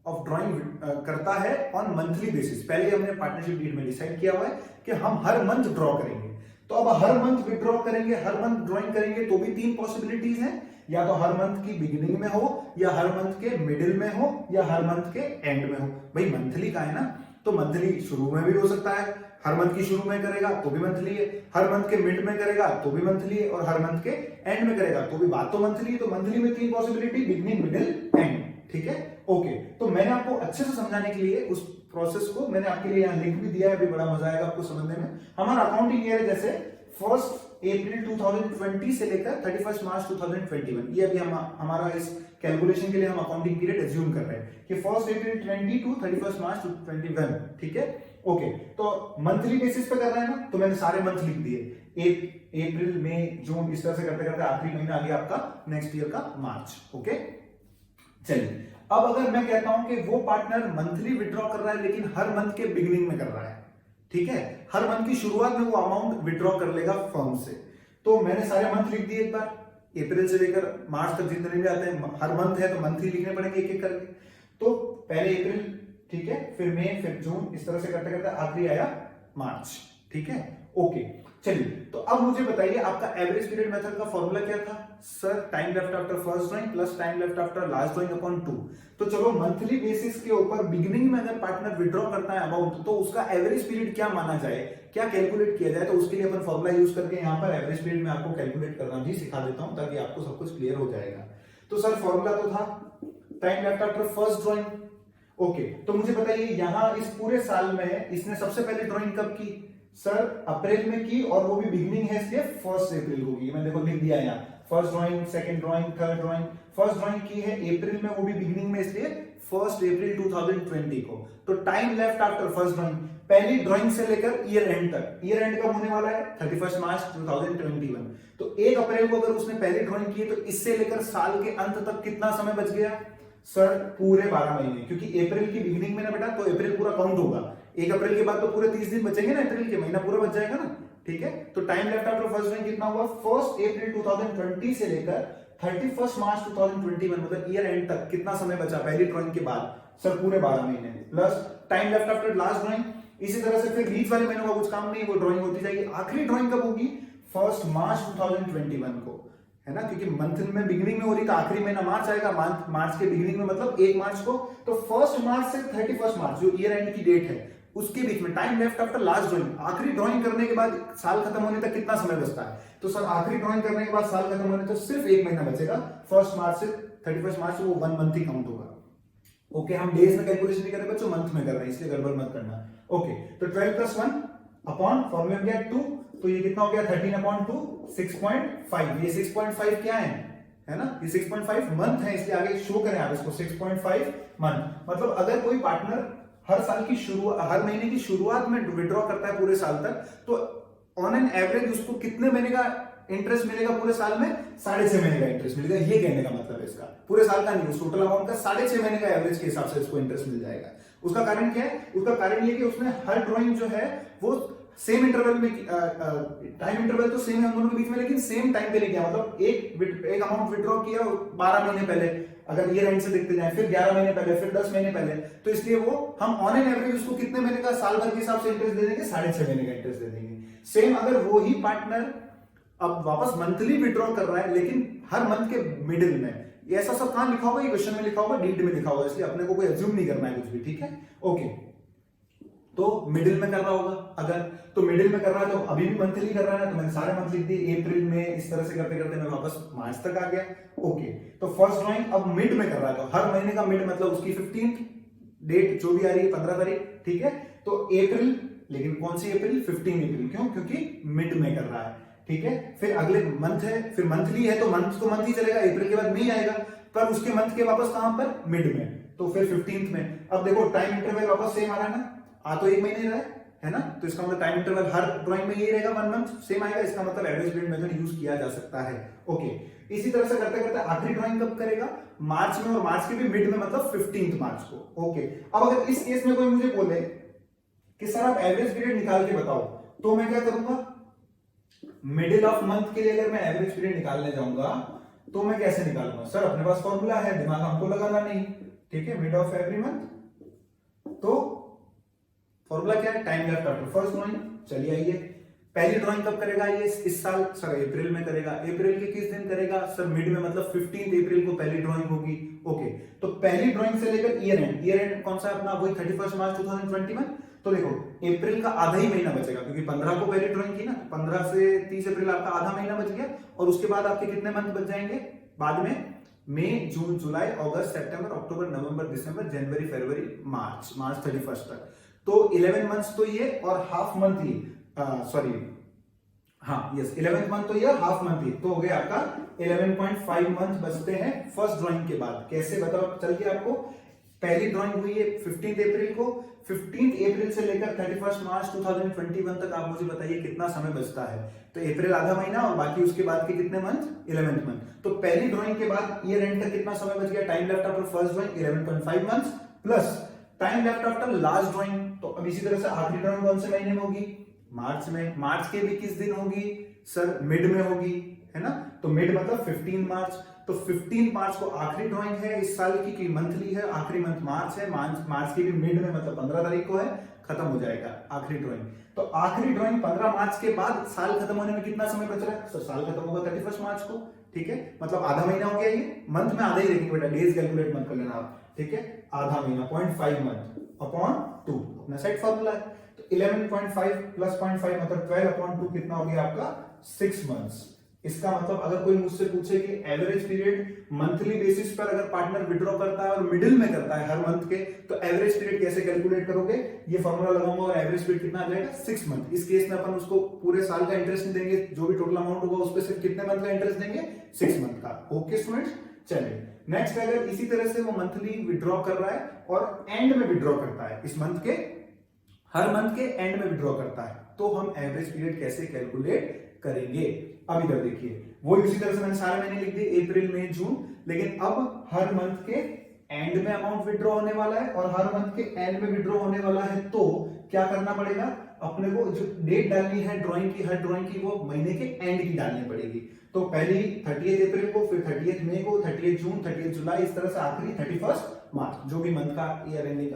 ऑफ ड्राइंग करता है ऑन मंथली बेसिस, पहले हमने पार्टनरशिप डीड में डिसाइड किया हुआ है कि हम हर मंथ ड्रॉ करेंगे, तो अब हर मंथ विड्रॉ करेंगे, हर मंथ ड्राइंग करेंगे, तो भी तीन पॉसिबिलिटीज हैं, या तो हर मंथ की बिगिनिंग में हो, या हर मंथ के मिडिल में हो, या हर मंथ के एंड में हो। भाई मंथली का है ना, तो मंथली शुरू में भी हो सकता है, हर मंथ की शुरू में करेगा तो भी मंथली है, हर मंथ के मिड में करेगा तो भी मंथली है, और हर मंथ के एंड में करेगा तो भी बात तो मंथली है। तो मंथली में तीन पॉसिबिलिटी, बिगिनिंग, मिडिल, एंड। ठीक है, ओके। तो मैंने आपको अच्छे से समझाने के लिए उस प्रोसेस को मैंने आपके लिए यहाँ लिंक भी दिया है, अभी बड़ा मजा आएगा आपको समझने में। हमारा अकाउंटिंग ईयर है जैसे 1 अप्रैल 2020 से लेकर 31 मार्च 2021, ये अभी हमारा इस कैलकुलेशन के लिए हम अकाउंटिंग पीरियड एज्यूम कर रहे हैं कि 1 अप्रैल 20 टू 31 मार्च 2021। ठीक है, ओके। तो मंथली बेसिस पे कर रहे हैं ना, तो मैंने सारे मंथ लिख दिए, अप्रैल, मई, जून, इस तरह से करते करते आखिरी महीना आ गया आपका नेक्स्ट ईयर का मार्च। ओके, चलिए अब अगर मैं कहता हूं कि वो पार्टनर मंथली विड्रॉ कर रहा है लेकिन हर मंथ के बिगिनिंग में कर रहा है, ठीक है, हर मंथ की शुरुआत में वो अमाउंट विड्रॉ कर लेगा फर्म से, तो मैंने सारे मंथ लिख दिए एक बार, अप्रैल से लेकर मार्च तक जितने भी आते हैं, हर मंथ है तो मंथ ही लिखने पड़ेंगे एक एक करके। तो पहले अप्रैल, ठीक है, फिर मई, फिर जून, इस तरह से करते करते आखिरी आया मार्च। ठीक है, ओके। चलिए, तो अब मुझे बताइए आपका एवरेज पीरियड मेथड का फॉर्मूला क्या था? Sir time left after first drawing plus time left after last drawing upon 2। तो चलो मंथली बेसिस के ऊपर बिगिनिंग में अगर पार्टनर विड्रॉ करता है अमाउंट, तो उसका एवरेज पीरियड क्या माना जाए, क्या कैलकुलेट किया जाए, तो उसके लिए अपन फॉर्मूला यूज करके यहाँ पर एवरेज पीरियड में आपको कैलकुलेट करना भी सिखा देता हूं ताकि आपको सब कुछ क्लियर हो जाएगा। तो सर फॉर्मूला तो था time left after first drawing. Okay, तो मुझे बताइए यहाँ इस पूरे साल में इसने सबसे पहले ड्राइंग कब की? सर अप्रैल में की, और वो भी बिगिनिंग है इसलिए 1 अप्रैल को की। मैंने देखो लिख दिया यहाँ, first drawing, second drawing, third drawing. First drawing की है अप्रैल में, वो भी बिगिनिंग में इसलिए 1 अप्रैल 2020 को। तो time left after first drawing, पहली ड्राइंग से लेकर ईयर एंड तक, ईयर एंड कब होने वाला है? 31 मार्च 2021। तो 1 अप्रैल को अगर उसने पहली ड्राइंग की है तो इससे लेकर साल के अंत तक कितना समय बच गया? सर पूरे 12 महीने, क्योंकि अप्रैल की बिगिनिंग में ना बेटा, तो अप्रैल पूरा काउंट होगा। 1 अप्रैल के बाद तो पूरे 30 दिन बचेंगे ना, अप्रैल के महीना पूरा बच जाएगा ना। ठीक है, तो time left after first drawing कितना हुआ? 1 अप्रैल 2020 से लेकर 31 मार्च 2021, मतलब ईयर एंड तक कितना समय बचा पहली ड्राइंग के बाद? सर पूरे 12 महीने, plus time left after last drawing. इसी तरह से फिर बीच वाले महीनों का कुछ काम नहीं, वो ड्राइंग होती जाएगी। आखिरी ड्राइंग कब होगी? 1 मार्च 2021 को, है ना, क्योंकि मंथ में बिगिनिंग में हो रही तो आखिरी महीना मार्च आएगा, मार्च के बिगिनिंग में मतलब 1 मार्च को। तो 1 मार्च से 31 मार्च जो ईयर एंड की डेट है उसके बीच में time left after last drawing, आखिरी ड्राइंग करने के बाद साल खत्म होने तक कितना समय बचता है? तो सर आखिरी ड्राइंग करने के बाद साल खत्म होने तक सिर्फ 1 महीना बचेगा, 1 मार्च से 31 मार्च, वो 1 मंथ ही काउंट होगा। ओके, हम डेज में कैलकुलेशन नहीं कर रहे बच्चों, मंथ में कर रहे हैं, इसलिए गड़बड़ मत करना। ओके, तो 12 + 1 अपॉन फॉर्मूला में गया 2, तो ये कितना हो गया? 13/2, 6.5। ये 6.5 क्या है ना, ये 6.5 मंथ है, इसलिए आगे शो करें आप इसको 6.5 मंथ। मतलब अगर कोई पार्टनर हर साल की शुरुआत, हर महीने की शुरुआत में विड्रॉ करता है पूरे साल तक, तो ऑन एन एवरेज उसको कितने महीने का इंटरेस्ट मिलेगा पूरे साल में? 6.5 महीने का इंटरेस्ट मिलेगा। ये कहने का मतलब है इसका, पूरे साल का नहीं, टोटल अमाउंट का 6.5 महीने का एवरेज के हिसाब से इसको इंटरेस्ट मिल जाएगा। उसका कारण क्या है? उसका कारण ये कि उसने हर ड्राइंग जो है वो सेम इंटरवल में, टाइम इंटरवल तो सेम है हम दोनों के बीच में, लेकिन सेम टाइम पे नहीं किया। मतलब एक अमाउंट विड्रॉ किया 12 महीने पहले, अगर ईयर एंड से देखते जाएं, फिर 11 महीने पहले, फिर 10 महीने पहले, तो इसलिए वो हम ऑन एन एवरेज उसको कितने महीने का, साल भर के हिसाब से इंटरेस्ट दे देंगे? 6.5 महीने का इंटरेस्ट दे देंगे। सेम अगर वो ही पार्टनर अब वापस मंथली विड्रॉ कर रहा है लेकिन हर मंथ के मिडिल में, ये ऐसा सब कहां लिखा होगा? ये क्वेश्चन में लिखा होगा, डीड में लिखा होगा, इसलिए अपने को कोई अज्यूम नहीं करना है कुछ भी। ठीक है, ओके। तो मिडिल में कर रहा होगा, अगर तो मिडिल में कर रहा है तो अभी भी मंथली कर रहा है, तो मैंने सारे मंथ लिख दिए, अप्रैल में, इस तरह से करते करते मैं वापस मार्च तक आ गया। ओके, तो फर्स्ट ड्राइंग अब मिड में कर रहा है, तो हर महीने का मिड मतलब उसकी 15th डेट जो भी आ रही है, 15 तारीख। ठीक है, तो अप्रैल, लेकिन कौन सी अप्रैल? 15 अप्रैल। क्यों? क्योंकि मिड में कर रहा है। ठीक है, फिर अगले मंथ है, फिर मंथली है तो मंथ तो मंथ ही चलेगा, अप्रैल के बाद मई आएगा, पर उसके मंथ के वापस कहां पर? मिड में, तो फिर 15th में। अब देखो टाइम इंटरवल वापस सेम आ रहा है ना, आ तो 1 महीने रहा है, है ना, तो इसका मतलब टाइम इंटरवल हर ड्राइंग में यही रहेगा, 1 मंथ सेम आएगा, इसका मतलब एवरेज पीरियड मेथड यूज किया जा सकता है। ओके, इसी तरह से करते करते आखिरी ड्राइंग कब करेगा, मार्च में, और मार्च के भी मिड में, मतलब 15 मार्च को। ओके, अब अगर इस केस में कोई मुझे बोले कि सर आप एवरेज पीरियड निकाल के बताओ, तो मैं क्या करूंगा, मिडिल ऑफ मंथ के लिए अगर मैं एवरेज पीरियड निकालने जाऊंगा तो मैं कैसे निकालूंगा, सर अपने पास फॉर्मूला है, दिमाग हमको लगाना नहीं, ठीक है, मिड ऑफ एवरी मंथ, तो फॉर्मूला क्या है, time left after first drawing. चलिए आइए, पहली ड्राइंग कब करेगा ये, इस साल सर अप्रैल में करेगा, अप्रैल के किस दिन करेगा, सर मिड में, मतलब 15 अप्रैल को पहली ड्राइंग होगी। ओके, तो पहली ड्राइंग से लेकर ईयर एंड कौन सा अपना, वही 31 मार्च 2021। तो देखो अप्रैल का आधा ही महीना बचेगा, क्योंकि 15 को पहली ड्राइंग की ना, 15 से 30 अप्रैल आपका आधा महीना बच गया, और उसके बाद आपके कितने मंथ बच जाएंगे बाद में, मई, जून, जुलाई, अगस्त, सितंबर, अक्टूबर, नवंबर, दिसंबर, जनवरी, फरवरी, मार्च 31 तक। तो 11 मंथ्स तो ये, और हाफ मंथ ही, सॉरी, हाँ यस, 11th मंथ तो ये, हाफ मंथ ही, तो हो गया आपका 11.5 मंथ बचते हैं फर्स्ट ड्राइंग के बाद। कैसे बताओ चल के आपको, पहली ड्राइंग हुई है 15 अप्रैल को, 15 अप्रैल से लेकर 31 मार्च 2021 तक आप मुझे बताइए कितना समय बचता है। तो अप्रैल आधा महीना, और बाकी उसके बाद के कितने मंथ, 11th मंथ। तो पहली ड्राइंग के बाद ईयर एंड तक कितना समय बच गया, time left after first drawing 11.5 months, plus time left after last drawing. तो अब इसी तरह से आखिरी ड्राइंग कौन से महीने में होगी, मार्च में, मार्च के भी किस दिन होगी, सर मिड में होगी, है ना, तो मिड मतलब 15 मार्च। तो 15 मार्च को आखिरी ड्राइंग है इस साल की मंथली है, आखिरी मंथ मार्च है, मार्च के भी मिड में, मतलब 15 तारीख को है, खत्म हो जाएगा आखिरी ड्राइंग। तो आखिरी ड्राइंग 15 मार्च के बाद साल खत्म होने में कितना समय बच रहा है, सर साल खत्म होगा 31 मार्च को, ठीक है, मतलब आधा महीना हो गया, ये मंथ में आधा ही देखेंगे बेटा, डेज कैलकुलेट मत कर लेना आप, ठीक है, आधा महीना 0.5 मंथ अपॉन 2 अपना सेट फॉर्मूला है। तो 11.5 प्लस 0.5 मतलब 12/2 कितना हो गया आपका, 6 मंथ्स। इसका मतलब अगर कोई मुझसे पूछे कि एवरेज पीरियड मंथली बेसिस पर अगर पार्टनर विड्रॉ करता है और मिडिल में करता है हर मंथ के, तो एवरेज पीरियड कैसे कैलकुलेट करोगे, ये फॉर्मूला लगाऊंगा और एवरेज पीरियड कितना आ जाएगा, 6 मंथ। इस केस में अपन उसको पूरे साल का इंटरेस्ट नहीं देंगे, जो भी टोटल अमाउंट होगा उस पर सिर्फ कितने मंथ का इंटरेस्ट देंगे, 6 मंथ का। ओके स्टूडेंट्स, चलिए नेक्स्ट, अगर इसी तरह से वो मंथली विड्रॉ कर रहा है और एंड में विड्रॉ करता है, इस मंथ के हर मंथ के एंड में विड्रॉ करता है, तो हम एवरेज पीरियड कैसे कैलकुलेट करेंगे। अब इधर देखिए, वो इसी तरह से मैंने सारे महीने लिख दिए, अप्रैल, मई, जून, लेकिन अब हर मंथ के एंड में अमाउंट विड्रॉ होने वाला है और हर मंथ के एंड में विड्रॉ होने वाला है, तो क्या करना पड़ेगा, अपने को जो डेट डालनी है ड्राइंग की, हर ड्राइंग की, वो महीने के एंड की डालनी पड़ेगी। तो पहली 30 अप्रैल को, फिर 30 मई को, 30 जून, 30 जुलाई, इस तरह से आखिरी 31 मार्च, जो भी मंथ का ईयर एंडिंग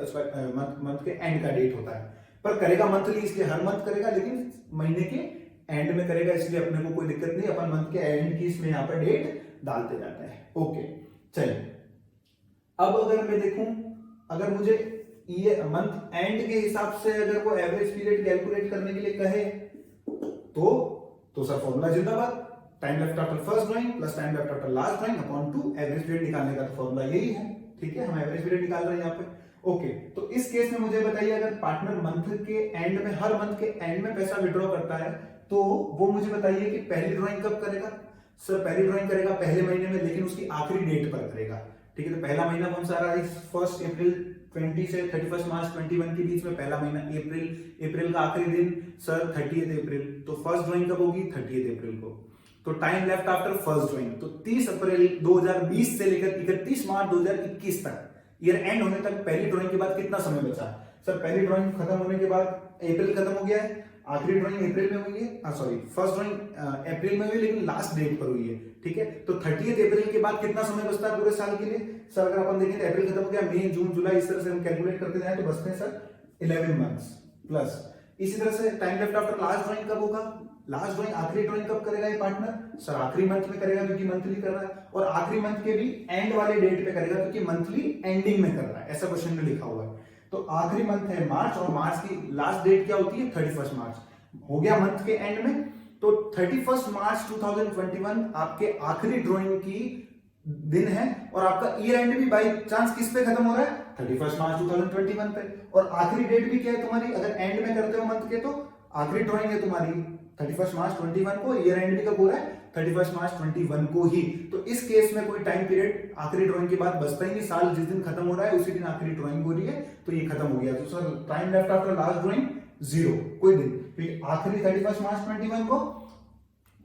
मंथ के एंड का डेट होता है। पर करेगा मंथली, इसलिए हर मंथ करेगा, लेकिन महीने के एंड में करेगा, इसलिए अपने को कोई दिक्कत नहीं, अपन मंथ के एंड की इसमें यहाँ पर डेट डालते जाते हैं। ओके, चलिए अब अगर मैं देखूं, अगर मुझे ये मंथ एंड के हिसाब से अगर वो एवरेज पीरियड कैलकुलेट करने के लिए कहे, तो सर फॉर्मूला जिंदाबाद, time left after first drawing plus time left after last drawing upon 2, average period निकालने का तो फॉर्मूला यही है, ठीक है, हम एवरेज पीरियड निकाल रहे हैं यहाँ पे। ओके, तो इस केस में मुझे बताइए, अगर पार्टनर मंथ के एंड में, हर मंथ के एंड में पैसा विड्रॉ करता है, तो वो मुझे बताइए कि पहली ड्राइंग कब करेगा, सर पहली ड्राइंग करेगा पहले महीने में, लेकिन उसकी आखिरी डेट पर करेगा, ठीक है। तो पहला महीना कौन सा आ रहा है, 1 अप्रैल 20 से 31 मार्च 21 के बीच में पहला महीना अप्रैल का आखिरी दिन सर 30 अप्रैल, तो फर्स्ट ड्राइंग कब होगी, 30 अप्रैल को। तो time left after first drawing, तो 30 अप्रैल 2020 से लेकर 31 मार्च 2021 तक, ईयर एंड होने तक पहली ड्राइंग के बाद कितना समय बचा, सर पहली ड्राइंग खत्म होने के बाद अप्रैल खत्म हो गया है, आखिरी ड्राइंग अप्रैल में हुई है, सॉरी फर्स्ट ड्राइंग अप्रैल में हुई है, लेकिन लास्ट डेट पर हुई है, ठीक है। तो 30 अप्रैल के बाद कितना समय बचता है पूरे साल के लिए, सर अगर अपन देखें तो अप्रैल खत्म हो गया, मई, जून, जुलाई, इस तरह से हम कैलकुलेट करते जाए तो बचते हैं सर 11 मंथ्स, प्लस इसी तरह से time left after last drawing कब होगा, लास्ट ड्राइंग, आखिरी ड्राइंग कब करेगा ये पार्टनर, सर आखिरी मंथ में करेगा क्योंकि मंथली कर रहा है, और आखिरी मंथ के भी एंड वाले डेट पे करेगा क्योंकि मंथली एंडिंग में कर रहा है, ऐसा क्वेश्चन में लिखा हुआ है। तो आखिरी मंथ है मार्च, और मार्च की लास्ट डेट क्या होती है, 31 मार्च, हो गया मंथ के एंड में। तो 31 मार्च 2021 आपके आखिरी ड्राइंग की दिन है, और आपका ईयर एंड भी बाई चांस किस पे खत्म हो रहा है, 31 मार्च 2021 पे, और आखिरी डेट भी क्या है तुम्हारी, अगर एंड में करते हो मंथ के तो आखिरी ड्राइंग है तुम्हारी 31 मार्च 21 को, ईयर एंड भी कब हो रहा है, 31 मार्च 21 को ही। तो इस केस में कोई टाइम पीरियड आखिरी ड्राइंग के बाद बचता ही नहीं, साल जिस दिन खत्म हो रहा है उसी दिन आखिरी ड्राइंग हो रही है, तो ये खत्म हो गया। तो sir time left after last drawing 0 कोई दिन, क्योंकि आखिरी 31 मार्च 21 को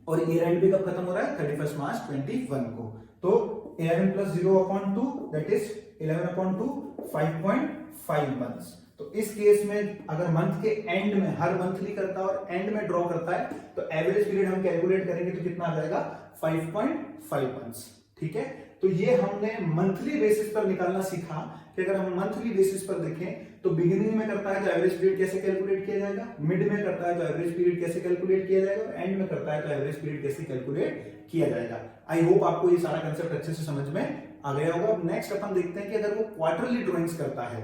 और ईयर एंड भी कब खत्म हो रहा है 31 मार्च 21 को। तो 11 प्लस 0/2 दैट इज 11/2 5.5 मंथ्स। तो इस केस में अगर मंथ के एंड में, हर मंथली करता है और एंड में ड्रॉ करता है, तो एवरेज पीरियड हम कैलकुलेट करेंगे तो कितना आ जाएगा 5.5 मंथ्स। ठीक है, तो ये हमने मंथली बेसिस पर निकालना सीखा कि अगर हम मंथली बेसिस पर देखें तो बिगिनिंग में करता है तो एवरेज पीरियड कैसे कैलकुलेट किया जाएगा, मिड में करता है तो एवरेज पीरियड कैसे कैलकुलेट किया जाएगा, और एंड में करता है तो एवरेज पीरियड कैसे कैलकुलेट किया जाएगा। आई होप आपको ये सारा कंसेप्ट अच्छे से समझ में आ गया होगा। अब नेक्स्ट अपन देखते हैं कि अगर वो क्वार्टरली ड्रॉइंग्स करता है,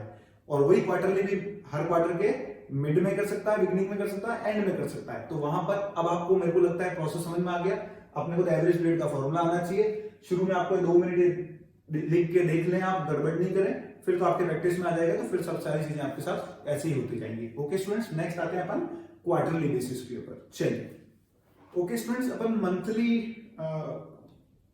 और वही क्वार्टरली भी हर क्वार्टर के मिड में कर सकता है, बिगिनिंग में कर सकता है, एंड में कर सकता है, तो वहां पर अब आपको, मेरे को लगता है प्रोसेस समझ में आ गया। अपने को तो एवरेज पीरियड का फॉर्मूला आना चाहिए। शुरू में आपको 2 मिनट लिख के देख लें, आप गड़बड़ नहीं करें, फिर तो आपके प्रैक्टिस में आ जाएगा, तो फिर सब सारी चीजें आपके साथ ऐसे ही होती जाएंगी। ओके स्टूडेंट्स, नेक्स्ट आते हैं अपन क्वार्टरली बेसिस के ऊपर। चलिए, ओके स्टूडेंट्स, अपन मंथली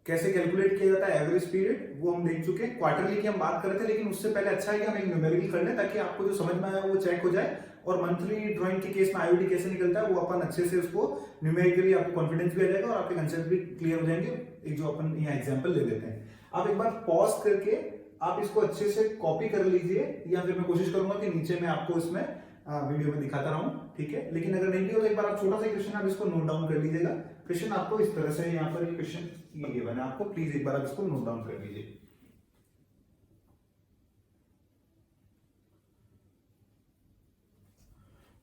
कैसे कैलकुलेट किया जाता है एवरेज पीरियड वो हम देख चुके हैं। क्वार्टरली की हम बात कर रहे थे, लेकिन उससे पहले अच्छा है कि हम एक न्यूमेरिकल कर लें ताकि आपको जो समझ में आया वो चेक हो जाए, और मंथली ड्राइंग के केस में आईओडी कैसे निकलता है वो अपन अच्छे से उसको न्यूमेरिकली, आपको कॉन्फिडेंस भी आ जाएगा और आपके कंसेप्ट भी क्लियर हो जाएंगे। एक जो अपन यहाँ एग्जांपल ले लेते हैं, आप एक बार पॉज करके आप इसको अच्छे से कॉपी कर लीजिए, या फिर मैं कोशिश करूंगा कि नीचे मैं आपको इसमें वीडियो में दिखाता रहूं, ठीक है। लेकिन अगर नहीं भी हो तो एक बार आप छोटा सा क्वेश्चन आप इसको नोट डाउन कर लीजिएगा। क्वेश्चन आपको इस तरह से, यहाँ पर क्वेश्चन ये गिवन है आपको, प्लीज एक बार आप इसको नोट डाउन कर लीजिए।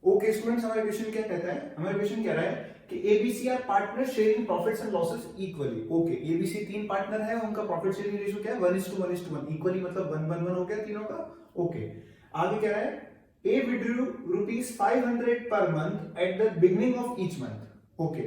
ओके स्टूडेंट्स, हमारा क्वेश्चन क्या कहता है, हमारा क्वेश्चन कह रहा है कि ABC are partner sharing profits and losses equally. Okay, ABC 3 partner है, उनका प्रॉफिट शेयरिंग रेशियो क्या है 1:1:1 इक्वली, मतलब 1:1 हो गया तीनों का। ओके, आगे कह रहा है ए withdrew ₹500 per month at the beginning of each month. Okay,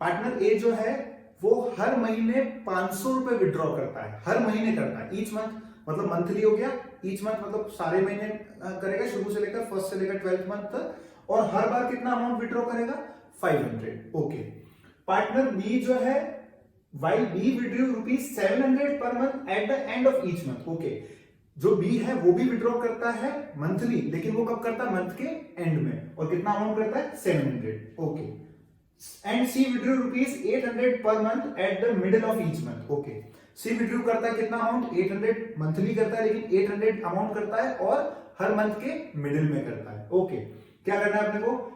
partner A जो है वो हर महीने 500 रुपए विड्रॉ करता है, हर महीने करता है। ईच मंथ मतलब मंथली हो गया, ईच मंथ मतलब सारे महीने करेगा, शुरू से लेकर फर्स्ट से लेकर 12th मंथ तक, और हर बार कितना अमाउंट विड्रॉ करेगा 500। ओके, पार्टनर बी जो है while B withdrew ₹700 per month at the end of each month। Okay, जो बी है वो भी विड्रॉ करता है मंथली, लेकिन वो कब करता है मंथ के एंड में, और कितना अमाउंट करता है 700। Okay, and C withdrew ₹800 per month at the middle of each month. Okay, C withdrew करता है कितना अमाउंट 800 मंथली करता है, लेकिन 800 अमाउंट करता है और हर मंथ के मिडिल में करता है। ओके, क्या करना है अपने को,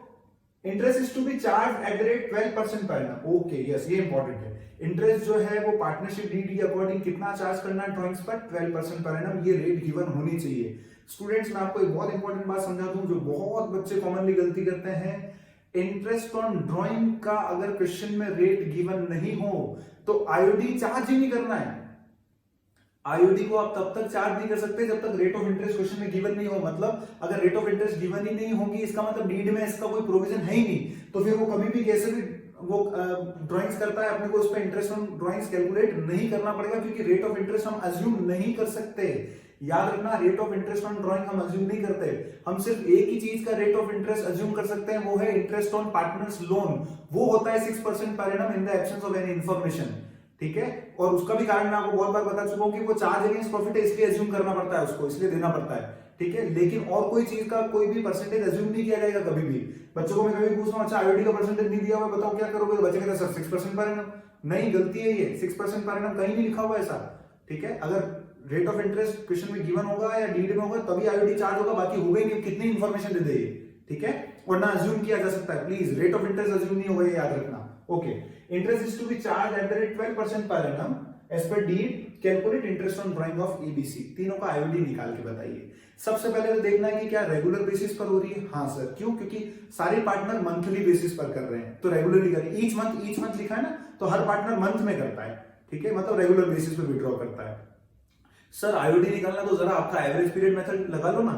interest is to be charge at the rate 12% per annum. Okay, yes, ये इंपॉर्टेंट है। इंटरेस्ट जो है वो पार्टनरशिप डीड के अकॉर्डिंग कितना चार्ज करना है ड्राइंग्स पर 12% पर एनम, ये रेट गिवन होनी चाहिए। स्टूडेंट्स, मैं आपको एक बहुत इंपॉर्टेंट बात समझा दूं जो बहुत बच्चे कॉमनली गलती करते हैं, इंटरेस्ट ऑन ड्राइंग का अगर क्वेश्चन में रेट गिवन नहीं हो तो आईओडी चार्ज ही नहीं करना है। आईओडी को आप तब तक चार्ज नहीं कर सकते जब तक रेट ऑफ इंटरेस्ट क्वेश्चन में गिवन नहीं हो। मतलब अगर रेट ऑफ इंटरेस्ट गिवन ही नहीं होगी, इसका मतलब डीड में इसका कोई प्रोविजन है ही नहीं, तो फिर वो कभी भी कैसे भी वो ड्राइंग्स करता है, अपने को उस पर इंटरेस्ट ऑन ड्राइंग्स कैलकुलेट नहीं करना पड़ेगा, क्योंकि रेट ऑफ इंटरेस्ट हम अज्यूम नहीं कर सकते। याद रखना, rate of interest on drawing हम अज्यूम नहीं करते, हम सिर्फ एक ही चीज का रेट ऑफ इंटरेस्ट अज्यूम कर सकते हैं, वो है इंटरेस्ट ऑन पार्टनर्स लोन। वो होता है 6% per annum in the absence of any information, ठीक है। और उसका भी कारण मैं आपको बहुत बार बता चुका हूं कि वो चार्ज अगेंस्ट प्रॉफिट है, इसलिए अज्यूम करना पड़ता है उसको, इसलिए देना पड़ता है, ठीक है। लेकिन और कोई चीज का कोई भी परसेंटेज अज्यूम नहीं किया जाएगा कभी भी। बच्चों को मैं कभी पूछता हूं, अच्छा आईओडी का परसेंटेज नहीं दिया हुआ, बताओ क्या करोगे, तो बच्चे कहते हैं सर 6% पर एनम। नहीं, गलती है ये, 6% पर एनम कहीं नहीं लिखा हुआ ऐसा, ठीक है। अगर रेट ऑफ इंटरेस्ट क्वेश्चन में गिवन होगा या डीड में होगा तभी आईओडी चार्ज होगा, बाकी होगा ही नहीं, कितनी इंफॉर्मेशन दे दे, ठीक है। और ना अज्यूम किया जा सकता है, please rate of interest assume नहीं होगा, ये याद रखना। Okay, interest is to be charge at the rate 12% per annum as per deed, calculate interest on drawing of ABC. तीनों का आईओडी निकाल के बताइए। सबसे पहले तो देखना है कि क्या रेगुलर बेसिस पर हो रही है। हाँ सर, क्यों, क्योंकि सारे पार्टनर मंथली बेसिस पर कर रहे हैं, तो रेगुलरली करें। ईच मंथ लिखा है ना, तो हर पार्टनर मंथ में करता है, ठीक है, मतलब रेगुलर बेसिस पर विड्रॉ करता है। सर आईओडी निकालना तो जरा आपका एवरेज पीरियड मेथड लगा लो ना।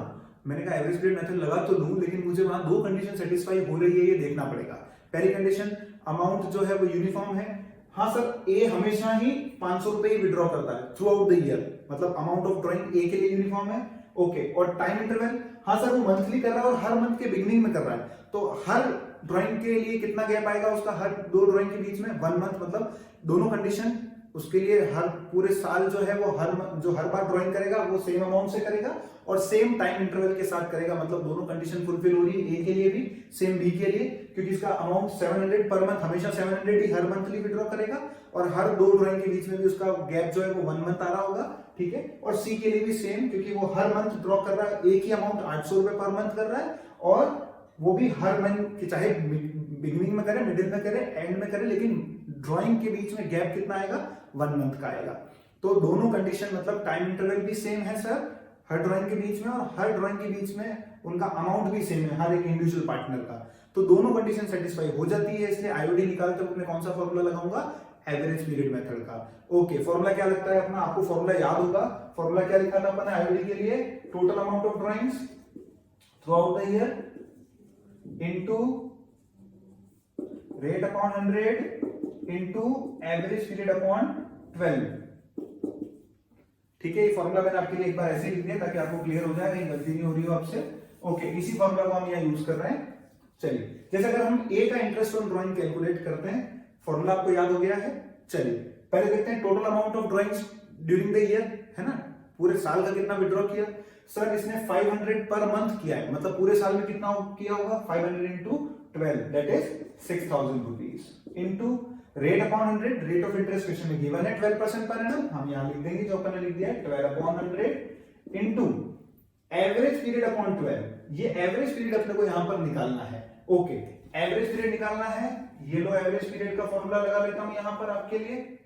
मैंने कहा एवरेज पीरियड मेथड लगा तो लूं, लेकिन मुझे वहां 2 कंडीशन सेटिस्फाई हो रही है ये देखना पड़ेगा। पहली कंडीशन, अमाउंट जो है वो यूनिफॉर्म है। हाँ सर, ए हमेशा ही 500 रुपए ही विड्रॉ करता है थ्रू आउट द ईयर, मतलब अमाउंट ऑफ ड्राइंग ए के लिए यूनिफॉर्म है। ओके, और टाइम इंटरवल, हाँ सर वो मंथली कर रहा है और हर मंथ के बिगिनिंग में कर रहा है, तो हर ड्राइंग के लिए कितना गैप आएगा उसका, हर 2 ड्राइंग के बीच में 1 मंथ, मतलब दोनों कंडीशन उसके लिए हर पूरे साल जो है वो हर बार ड्राइंग करेगा वो सेम अमाउंट से करेगा और सेम टाइम इंटरवल के साथ करेगा, मतलब दोनों कंडीशन फुलफिल हो रही है, ए के लिए भी सेम बी के लिए, क्योंकि इसका अमाउंट 700 पर मंथ, हमेशा 700 ही हर मंथली विड्रॉ करेगा और हर दो ड्राइंग के बीच में भी उसका गैप जो है वो 1 मंथ आ रहा होगा, ठीक है। और सी के लिए भी सेम, क्योंकि वो हर मंथ ड्रॉ कर रहा है, एक ही अमाउंट 800 रुपए पर मंथ कर रहा है और वो भी हर मंथ की, चाहे बिगिनिंग में करे, मिडिल में करे, एंड में करे, लेकिन ड्राइंग के बीच में गैप कितना आएगा, 1 मंथ का आएगा। तो दोनों कंडीशन मतलब टाइम इंटरवल भी सेम है सर हर ड्राइंग के बीच में और हर ड्राइंग के बीच में उनका अमाउंट भी सेम है हर एक इंडिविजुअल पार्टनर का, तो दोनों कंडीशन सेटिस्फाई हो जाती है। इसलिए आईओडी निकालते वक्त मैं कौन सा फॉर्मूला लगाऊंगा, एवरेज पीरियड मेथड का। ओके, फॉर्मूला क्या लगता है अपना, आपको फॉर्मूला याद होगा। फॉर्मूला क्या लिखा था अपन आईओडी के लिए, total amount of drawings through out the year into rate upon 100 into average period upon 12, ठीक है। ये फॉर्मूला मैंने आपके लिए एक बार ऐसे लिख दिया ताकि आपको क्लियर हो जाए, कहीं गलती नहीं हो रही हो आपसे। ओके, इसी फॉर्मूला को हम यहाँ यूज कर रहे हैं। चलिए, जैसे अगर हम ए का इंटरेस्ट ऑन ड्राइंग कैलकुलेट करते हैं, फॉर्मूला आपको याद हो गया है। चलिए पहले देखते हैं total amount of drawings during the year, है ना, पूरे साल का कितना विड्रॉ किया। सर इसने 500 पर मंथ किया है, मतलब पूरे साल में कितना किया होगा, 500 into 12 that is 6000 rupees into rate upon 100, rate of interest question में गिवन है 12% पर एनम, हम यहां लिख देंगे जो अपन ने लिख दिया है 12 upon 100 into average period upon 12, ये एवरेज पीरियड अपने को यहां पर निकालना है। ओके, एवरेज पीरियड निकालना है, ये लो एवरेज पीरियड का फॉर्मूला लगा लेता हूं यहां पर आपके लिए।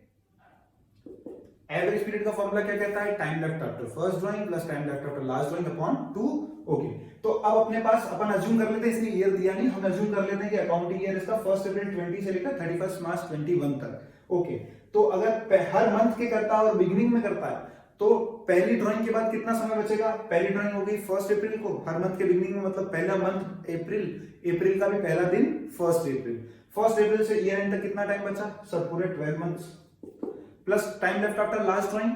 एवरेज पीरियड का फॉर्मूला क्या कहता है, time left after first drawing plus time left after last drawing upon 2। Okay, तो अब अपने पास अपन अज्यूम कर लेते हैं, इसने ईयर दिया नहीं, हम अज्यूम कर लेते हैं कि अकाउंटिंग ईयर इसका 1 अप्रैल 20 से लेकर 31 मार्च 21 तक। ओके, तो अगर हर मंथ के करता है और बिगिनिंग में करता है तो पहली ड्राइंग के बाद कितना समय बचेगा, पहली ड्राइंग हो गई 1 अप्रैल को, हर मंथ के बिगिनिंग में मतलब पहला मंथ अप्रैल का भी पहला दिन 1 अप्रैल से ईयर एंड तक कितना टाइम बचा सर, पूरे 12 months plus time left after last drawing.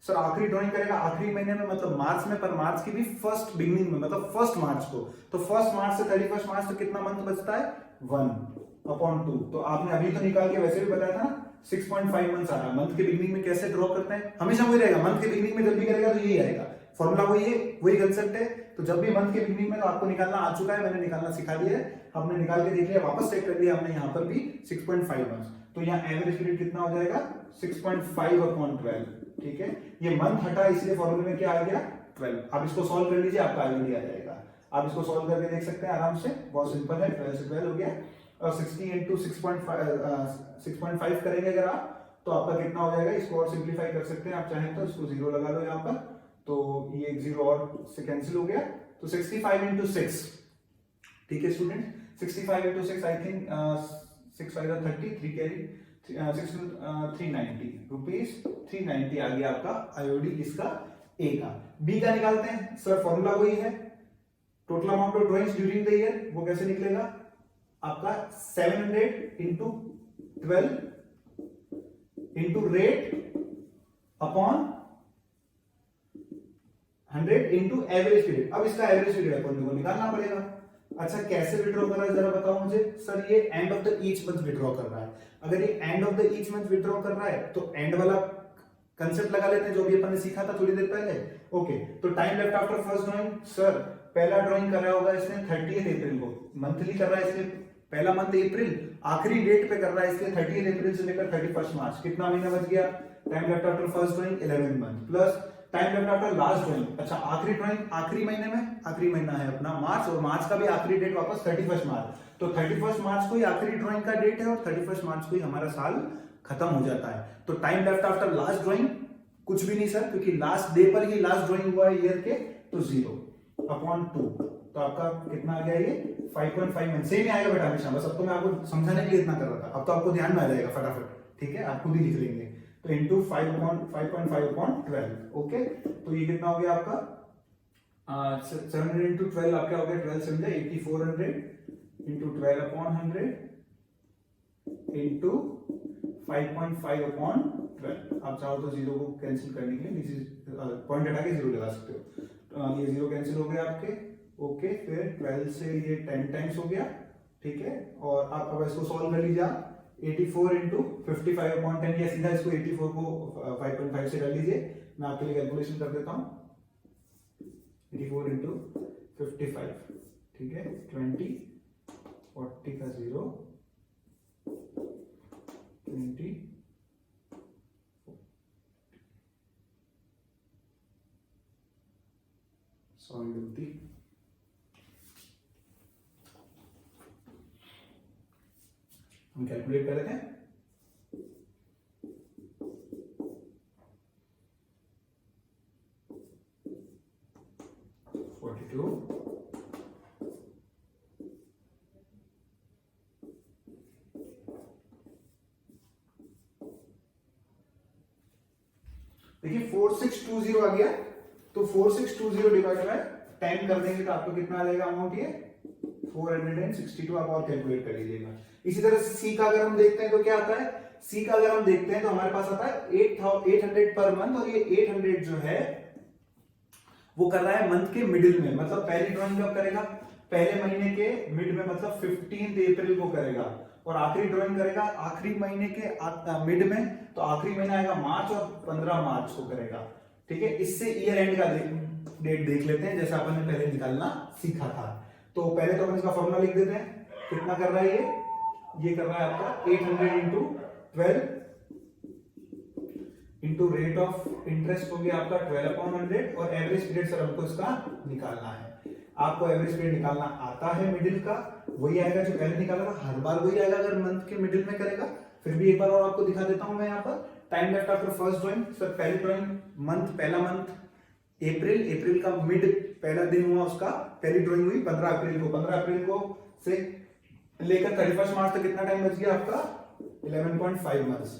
Sir आखिरी ड्राइंग करेगा आखिरी महीने में, मतलब मार्च में, पर मार्च की भी फर्स्ट बिगिनिंग में, मतलब 1 मार्च को, तो 1 मार्च से 31 मार्च तक कितना मंथ बचता है, 1/2। तो आपने अभी तो निकाल के वैसे भी बताया था ना 6.5 मंथ्स आ रहा है। मंथ के बिगिनिंग में कैसे ड्रॉ करते हैं, हमेशा वही रहेगा, मंथ के बिगिनिंग में जब भी करेगा तो यही आएगा फॉर्मूला, वही कंसेप्ट है। तो जब भी मंथ के बिगिनिंग में, तो आपको निकालना आ चुका है, मैंने निकालना सिखा दिया है, हमने निकाल के देख लिया, वापस चेक कर लिया हमने यहाँ पर भी 6.5 मंथ्स, तो यहाँ एवरेज पीरियड कितना हो जाएगा 6.5/12, ठीक है। ये मंथ हटा इसलिए फॉर्मूले में क्या आ गया 12। आप इसको सॉल्व कर लीजिए, आपका आईडी आ जाएगा, आप इसको सॉल्व करके देख सकते हैं आराम से, बहुत सिंपल है। 12 से 12 हो गया और 60 इंटू 6.5 करेंगे अगर आप, तो आपका कितना हो जाएगा, इसको और सिंप्लीफाई कर सकते हैं आप चाहें तो, इसको 0 लगा लो यहाँ पर, तो ये एक 0 और से कैंसिल हो गया, तो 65 इंटू 6, ठीक है student, 65 into 6 I think 6 5 30, 3 carry 390 rupees, 390 आ गया आपका आईओडी इसका ए का। बी का निकालते हैं सर, फॉर्मूला वही है, total amount of drawings during the year, वो कैसे निकलेगा आपका 700 into 12 into rate upon 100 into average period. अब इसका एवरेज पीरियड अपन को निकालना पड़ेगा। अच्छा कैसे विड्रॉ कर रहा है जरा बताओ मुझे। सर ये end of the each month withdraw कर रहा है, अगर ये end of the each month withdraw कर रहा है तो एंड वाला कंसेप्ट लगा लेते हैं जो भी अपन ने सीखा था थोड़ी देर पहले। ओके, तो time left after first drawing, sir पहला ड्राइंग कर रहा होगा इसने 30 अप्रैल को, मंथली कर रहा है इसलिए पहला मंथ अप्रैल, आखिरी डेट पे कर रहा है इसलिए 30 अप्रैल से लेकर 31 मार्च, कितना महीना बच गया, time left after first drawing 11 month plus time left after last drawing. अच्छा आखिरी ड्राइंग आखिरी महीने में, आखिरी महीना है अपना मार्च, और मार्च का भी आखिरी डेट वापस 31 मार्च, तो 31 मार्च को ही आखिरी ड्राइंग का डेट है और 31 मार्च को ही हमारा साल खत्म हो जाता है। तो time left after last drawing कुछ भी नहीं सर, क्योंकि लास्ट डे पर ही लास्ट ड्राइंग हुआ है ईयर के, तो 0/2, तो आपका कितना आ गया ये 5.5 मंथ, सेम ही आएगा बेटा हमेशा, बस अब तो मैं आपको समझाने के लिए इतना कर रहा था, अब तो आपको ध्यान में आ जाएगा फटाफट, ठीक है, आप खुद ही लिख लेंगे। तो इंटू 5.5/12, ओके, तो ये कितना हो गया आपका 700 इंटू 12, आप क्या हो गया 12 समझे 8400 इंटू 12/100 इंटू 5.5/12। आप चाहो तो 0 को कैंसिल करने के लिए नीचे पॉइंट हटा के 0 लगा सकते हो, ये 0 कैंसिल हो गया आपके। ओके, फिर 12 से ये 10 टाइम्स हो गया, ठीक है, और आप अब इसको सॉल्व कर लीजिए, 84 इंटू 55/10, या सीधा इसको 84 को 5.5 से कर लीजिए, मैं आपके लिए कैलकुलेशन कर देता हूं। 84 इंटू 55, ठीक है, 20, 40 का 0, 20, सॉरी गलती, हम कैलकुलेट कर लेते हैं। देखिए 4620 आ गया, तो 4620 डिवाइड बाय 10 कर देंगे तो आपको कितना आ जाएगा अमाउंट, ये 462। आप और कैलकुलेट कर लीजिएगा। इसी तरह से सी का अगर हम देखते हैं तो क्या आता है, सी का अगर हम देखते हैं तो हमारे पास आता है 800 पर मंथ, और ये 800 जो है वो कर रहा है मंथ के मिडिल में, मतलब पहली ड्राइंग कब करेगा, पहले महीने के मिड में, मतलब 15 अप्रैल को करेगा, और आखिरी ड्राइंग करेगा आखिरी महीने के मिड में, तो आखिरी महीना आएगा मार्च, और 15 मार्च को करेगा। ठीक है, इससे ईयर एंड का डेट देख लेते हैं, जैसा अपन ने पहले निकालना सीखा था। तो पहले तो अपन इसका फॉर्मूला लिख देते हैं। कितना कर रहा है ये कर रहा है आपका 800 into 12 into rate of interest हो गया आपका 12/100, और एवरेज पीरियड सर हमको इसका निकालना है। आपको एवरेज पीरियड निकालना आता है मिडिल का, वही आएगा जो पहले निकाला था, हर बार वही आएगा अगर मंथ के मिडिल में करेगा। फिर भी एक बार और आपको दिखा देता हूं मैं यहाँ पर। Time left after first drawing, sir पहली ड्राइंग मंथ, पहला मंथ अप्रैल का मिड पहला दिन हुआ उसका, पहली ड्राइंग हुई 15 अप्रैल को। 15 अप्रैल को से लेकर 31 मार्च तक कितना टाइम बच गया आपका, 11.5 मंथ्स,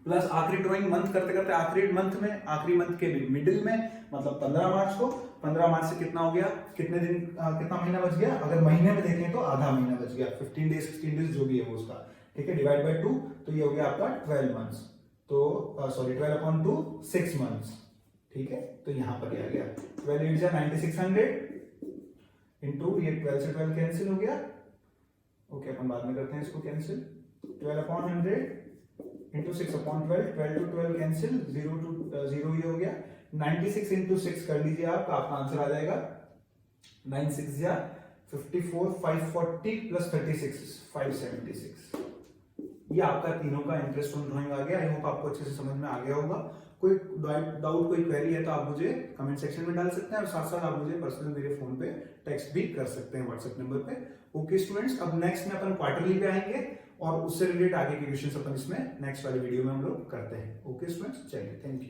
प्लस आखिरी ड्राइंग मंथ करते करते आखिरी मंथ में, आखिरी मंथ के मिडिल में, मतलब 15 मार्च को। 15 मार्च से कितना हो गया, कितने दिन, कितना महीना बच गया, अगर महीने में देखें तो आधा महीना बच गया, 15 डेज 16 डेज जो भी है वो उसका। ठीक है, डिवाइड बाय 2, तो ये हो गया आपका 12 मंथ्स, तो सॉरी 12/2 6 मंथ्स। ठीक है, तो यहां पर आ गया 12 8 9600 इंटू ये 12 से 12 कैंसिल हो गया। ओके, अपन बाद में करते हैं इसको cancel. 12/100 into 6/12, 12 to 12 cancel, 0 to 0 ये हो गया। 96 इंटू 6 कर लीजिए आप, आपका आंसर आ जाएगा 96 या 54, 540 प्लस 36 576। ये आपका तीनों का इंटरेस्ट ऑन ड्राइंग आ गया। आई होप आपको अच्छे से समझ में आ गया होगा। कोई डाउट, कोई क्वेरी है तो आप मुझे कमेंट सेक्शन में डाल सकते हैं, और साथ साथ आप मुझे पर्सनल मेरे फोन पे टेक्स्ट भी कर सकते हैं व्हाट्सएप नंबर पे। ओके स्टूडेंट्स, अब नेक्स्ट में अपन क्वार्टरली पे आएंगे, और उससे रिलेटेड आगे के क्वेश्चंस अपन इसमें नेक्स्ट वाले वीडियो में हम लोग करते हैं। ओके स्टूडेंट्स, चलिए, थैंक यू।